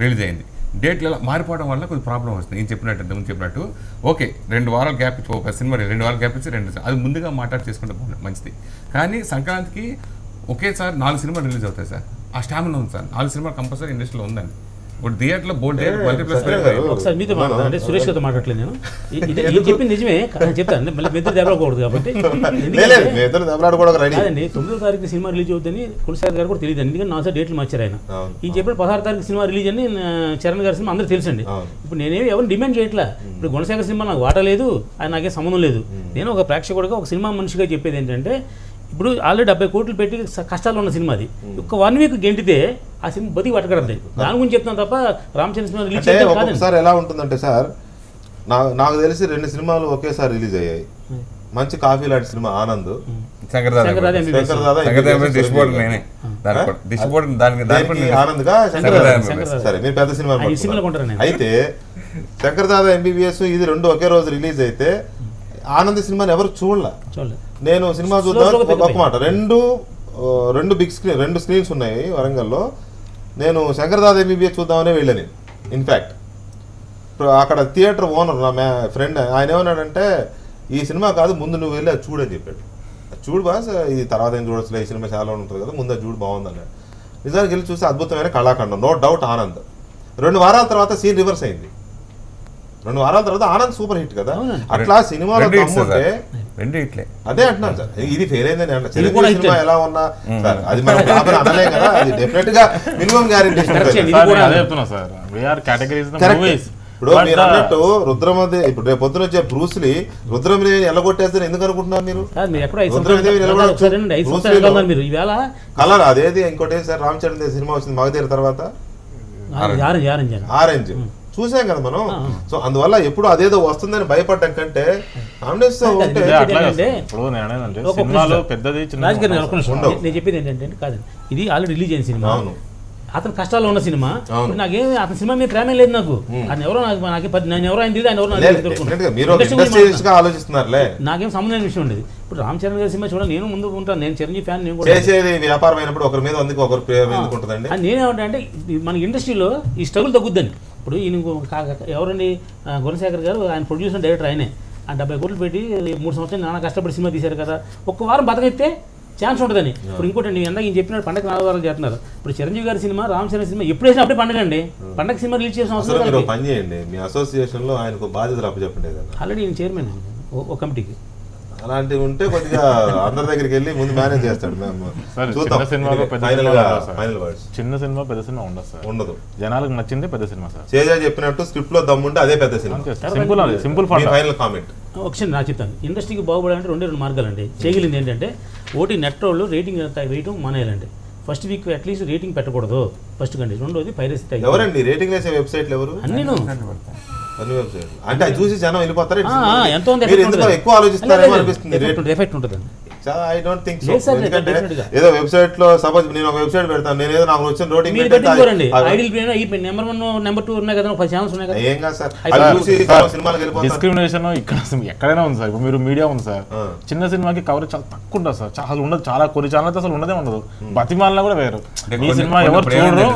రిలీజ్ అయింది. డేట్లు ఎలా మారిపోవడం వల్ల కొంచెం ప్రాబ్లం వస్తుంది. నేను చెప్పినట్టు ఓకే 2 వారాలు గ్యాప్ ఇచ్చి ఒక సినిమా 2 వారాలు గ్యాప్ ఇచ్చి 2 అది ముందుగా మాట్లాడి చేసుకుంటే మంచిది. కానీ సంక్రాంతికి ఒకేసారి 4 సినిమాలు రిలీజ్ అవుతాయి సార్. ఆ స్టామినా ఉంది సార్. 4 సినిమాలు కంపల్సరీ ఇండస్ట్రీలో ఉందండి. ఇప్పుడు థియేటర్లో బోల్డ్ ఒకసారి మీతో మాట్లాడాలంటే సురేష్ గారితో మాట్లాడలేదు నేను. ఇది చెప్పింది నిజమే చెప్తాను, మళ్ళీ మెద్దరు దెబ్బలాడకూడదు కాబట్టి. కాదండి 9వ తారీఖు సినిమా రిలీజ్ అవుతుందని కులసాగర్ గారు కూడా తెలియదు, ఎందుకంటే 4 డేట్లు మార్చారు ఆయన. ఈ చెప్పిన 16వ తారీఖు సినిమా రిలీజ్ అని చరణ్ గారి సినిమా అందరూ తెలుసండి. ఇప్పుడు నేనేమి ఎవరిని డిమాండ్ చేయట్లా. ఇప్పుడు గుణశేఖర్ సినిమా నాకు వాటా లేదు, ఆయన నాకేం సంబంధం లేదు. నేను ఒక ప్రేక్షకుడిగా ఒక సినిమా మనిషిగా చెప్పేది ఏంటంటే, ఇప్పుడు ఆల్రెడీ 70 కోట్లు పెట్టి కష్టాలు ఉన్న సినిమా అది ఒక 1 వీక్ గెంటితే ఆ సినిమా బతికి పట్టకడద్ది. దాని గురించి చెప్తాను తప్ప రామచంద్ర సినిమా రిలీజ్ ఒకసారి ఎలా ఉంటుందంటే సార్, నాకు తెలిసి 2 సినిమాలు ఒకేసారి రిలీజ్ అయ్యాయి. మంచి కాఫీ లాంటి సినిమా ఆనంద్, సరే మీరు పెద్ద సినిమా. అయితే శంకర్దాదా ఎంబీబీఎస్ ఇది 2 ఒకే రోజు రిలీజ్ అయితే ఆనంద్ సినిమాని ఎవరు చూడలే. నేను సినిమా చూద్దాం ఒక మాట, 2 బిగ్ స్క్రీన్ 2 స్క్రీన్స్ ఉన్నాయి వరంగల్లో. నేను శంకర్దాదా ఎంబీబీఎస్ చూద్దామనే వెళ్ళాను. ఇన్ఫ్యాక్ట్ అక్కడ థియేటర్ ఓనర్ నా ఫ్రెండ్ ఆయన ఏమన్నాడంటే, ఈ సినిమా కాదు ముందు నువ్వు వెళ్ళి అది చూడని చెప్పాడు. చూడు బాస్ ఇది తర్వాత ఏం చూడొచ్చులే, ఈ సినిమా చాలా ఉంటుంది కదా, ముందు అది చూడు బాగుంది అన్నాడు. నిజానికి వెళ్ళి చూస్తే అద్భుతమైన కళాఖండం, నో డౌట్ ఆనంద్. 2 వారాల తర్వాత సీన్ రివర్స్ అయింది. 2 వారాల తర్వాత ఆనంద్ సూపర్ హిట్ కదా. అట్లా సినిమాలో అదే అంటున్నాను సార్, ఇది ఫెయిల్ అయిందని అంట. తెలుగు సినిమా ఎలా ఉన్నా సార్ అది మనం అనలే కదా, అది డెఫినెట్ గా మినిమం గ్యారెంటీ. ఇప్పుడు మీరు అన్నట్టు రుద్రమదేవి, ఇప్పుడు రేపు పొద్దున వచ్చే బ్రూస్లీ రుద్రమదేవిని ఎల్లగొట్టేస్తారని ఎందుకు అనుకుంటున్నారు మీరు? కలర్ అదేది ఇంకోటి సార్, రామ్ చరణ్ సినిమా వచ్చింది మగధీర తర్వాత ఆరెంజ్ చూసాం కదా మనం. సో అందువల్ల ఎప్పుడు అదేదో వస్తుందని భయపడ్డం కంటే నేను చెప్పేది ఏంటంటే కాదండి, ఇది ఆల్రెడీ రిలీజ్ అయిన సినిమా, అతను కష్టాల్లో ఉన్న సినిమా. నాకేమి అతని సినిమా మీద ప్రేమే లేదు నాకు. ఆయన ఎవరో నేను ఎవరో ఆయన తెలియదు, ఆయన ఎవరో ఆలోచిస్తున్నారులే, నాకేం సంబంధం విషయం ఉండేది. ఇప్పుడు రామ్ చరణ్ గారి సినిమా చూడాలి, నేను ముందు ఉంటాను, నేను చిరంజీవి ఫ్యాన్. నేను కూడా వ్యాపారం అయినప్పుడు ఒకరి మీద ఒకరు ప్రేమ ఎందుకుంటుందండి. నేనేమంటే మన ఇండస్ట్రీలో ఈ స్ట్రగుల్ తగ్గుద్దని. ఇప్పుడు ఈయన ఎవరండి గుణశేఖర్ గారు, ఆయన ప్రొడ్యూసర్ డైరెక్టర్ ఆయనే. ఆ 70 కోట్లు పెట్టి 3 సంవత్సరాలు నాన్న కష్టపడి సినిమా తీశారు కదా, ఒక్క వారం బతకైతే ఛాన్స్ ఉంటుందని. ఇప్పుడు ఇంకోటి ఇందాక ఈయన చెప్పినట్టు పండగ 4 వారాలు చేస్తున్నారు. ఇప్పుడు చిరంజీవి గారి సినిమా రామ్ చరణ్ సినిమా ఎప్పుడు వేసినా అప్పుడే పండగ అండి. పండగ సినిమా రిలీజ్ చేసిన అవసరం పని చేయండి, మీ అసోసియేషన్ లో ఆయనకు బాధ్యతలు అప్పచెప్పండి. ఆల్రెడీ నేను చైర్మన్ ఒక కమిటీకి. అలాంటివి ఉంటే కొద్దిగా అందరి దగ్గరికి వెళ్ళి ముందు మేనేజ్ చేస్తాడు. చిన్న సినిమా పెద్ద సినిమా ఉండదు సార్, ఉండదు. జనాలకు నచ్చింది పెద్ద సినిమా సార్. చెప్పినట్టు స్క్రిప్ట్ లో దమ్ముంటే అదే పెద్ద సినిమా. Simple final comment. ఒకసారి నా చెప్తాను. ఇండస్ట్రీకి బాగుపడాలంటే రెండు మార్గాలండి. చేయగలిగింది ఏంటంటే ఒకటి నెట్ వాళ్ళు రేటింగ్ వేయటం మానేయాలండి. ఫస్ట్ వీక్ అట్లీస్ట్ రేటింగ్ పెట్టకూడదు ఫస్ట్ కండిషన్. రెండోది పైరసీ తగ్గి. ఎవరండి రేటింగ్ వేసే వెబ్సైట్లు ఎవరు? అన్నీను వెబ్సైట్ అంటే అది చూసి జనం వెళ్ళిపోతారు. ఎంతో ఎక్కువ ఆలోచిస్తారేమో అనిపిస్తుంది. ఎఫెక్ట్ ఉంటుందండి. I don't think so. ఎందుకంటే ఏదో వెబ్సైట్ లో సపోజ్ నేను ఒక వెబ్సైట్ పెడతాను, నేను ఏదో నాకు వచ్చిన రేటింగ్ నెంబర్ 1 నెంబర్ 2 ఉన్నాయి కదా, 10 ఛానల్స్ ఉన్నాయి కదా. ఏం కాదు సార్, చూసి సినిమాలకు వెళ్ళిపోతారు. డిస్క్రిమినేషన్ ఇక్కడ ఎక్కడైనా ఉంది సార్. ఇప్పుడు మీరు మీడియా ఉంది సార్, చిన్న సినిమాకి కవరేజ్ చాలా తక్కువ ఉంటుంది సార్. అసలు ఉండదు, చాలా కొన్ని ఛానల్స్ అసలు ఉండదే ఉండదు. బతిమాలినా కూడా వేరు. మీ సినిమా ఎవరు చూడరు,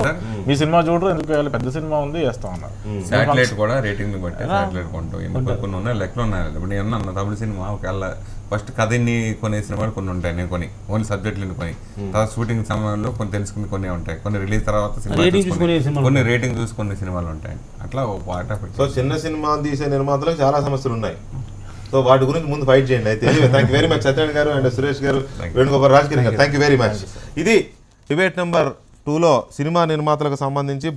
మీ సినిమా చూడరు, ఎందుకు వేయాలి? పెద్ద సినిమా ఉంది వేస్తా ఉన్నారు. శాటిలైట్ కూడా రేటింగ్ బట్టి శాటిలైట్ కొంటాం. కొన్ని ఉన్నాయి, లెక్కలు ఉన్నాయి. ఇప్పుడు నేను అన్న తమిళ సినిమా ఒకవేళ ఫస్ట్ కథని కొనే సినిమాలు కొన్ని ఉంటాయి, నేను కొన్ని ఓన్లీ సబ్జెక్టులు కొని, తర్వాత షూటింగ్ సమయంలో కొన్ని తెలుసుకుని కొన్ని ఉంటాయి, కొన్ని రిలీజ్ తర్వాత కొన్ని రేటింగ్ చూసుకునే సినిమాలు ఉంటాయి. అట్లా పార్ట్ ఆఫ్ ఇట్. సో చిన్న సినిమా తీసే నిర్మాతలకు చాలా సమస్యలు ఉన్నాయి. సో వాటి గురించి ముందు ఫైట్ చేయండి. అయితే thank you very much Satyanarayana గారు అండ్ సురేష్ గారు, వేణుగోపాల్ రాజకీయ గారు, థ్యాంక్ యూ వెరీ మచ్. ఇది డిబేట్ నెంబర్ 2లో సినిమా నిర్మాతలకు సంబంధించి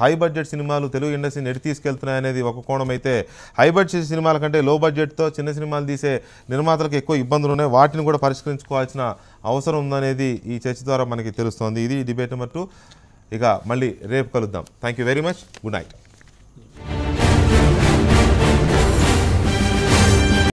హై బడ్జెట్ సినిమాలు తెలుగు ఇండస్ట్రీని ఎటు తీసుకెళ్తున్నాయనేది ఒక కోణం అయితే, హై బడ్జెట్ సినిమాల కంటే లో బడ్జెట్తో చిన్న సినిమాలు తీసే నిర్మాతలకు ఎక్కువ ఇబ్బందులు ఉన్నాయి, వాటిని కూడా పరిష్కరించుకోవాల్సిన అవసరం ఉందనేది ఈ చర్చ ద్వారా మనకి తెలుస్తోంది. ఇది డిబేట్ నెంబర్ 2. ఇక మళ్ళీ రేపు కలుద్దాం. Thank you very much. Good night.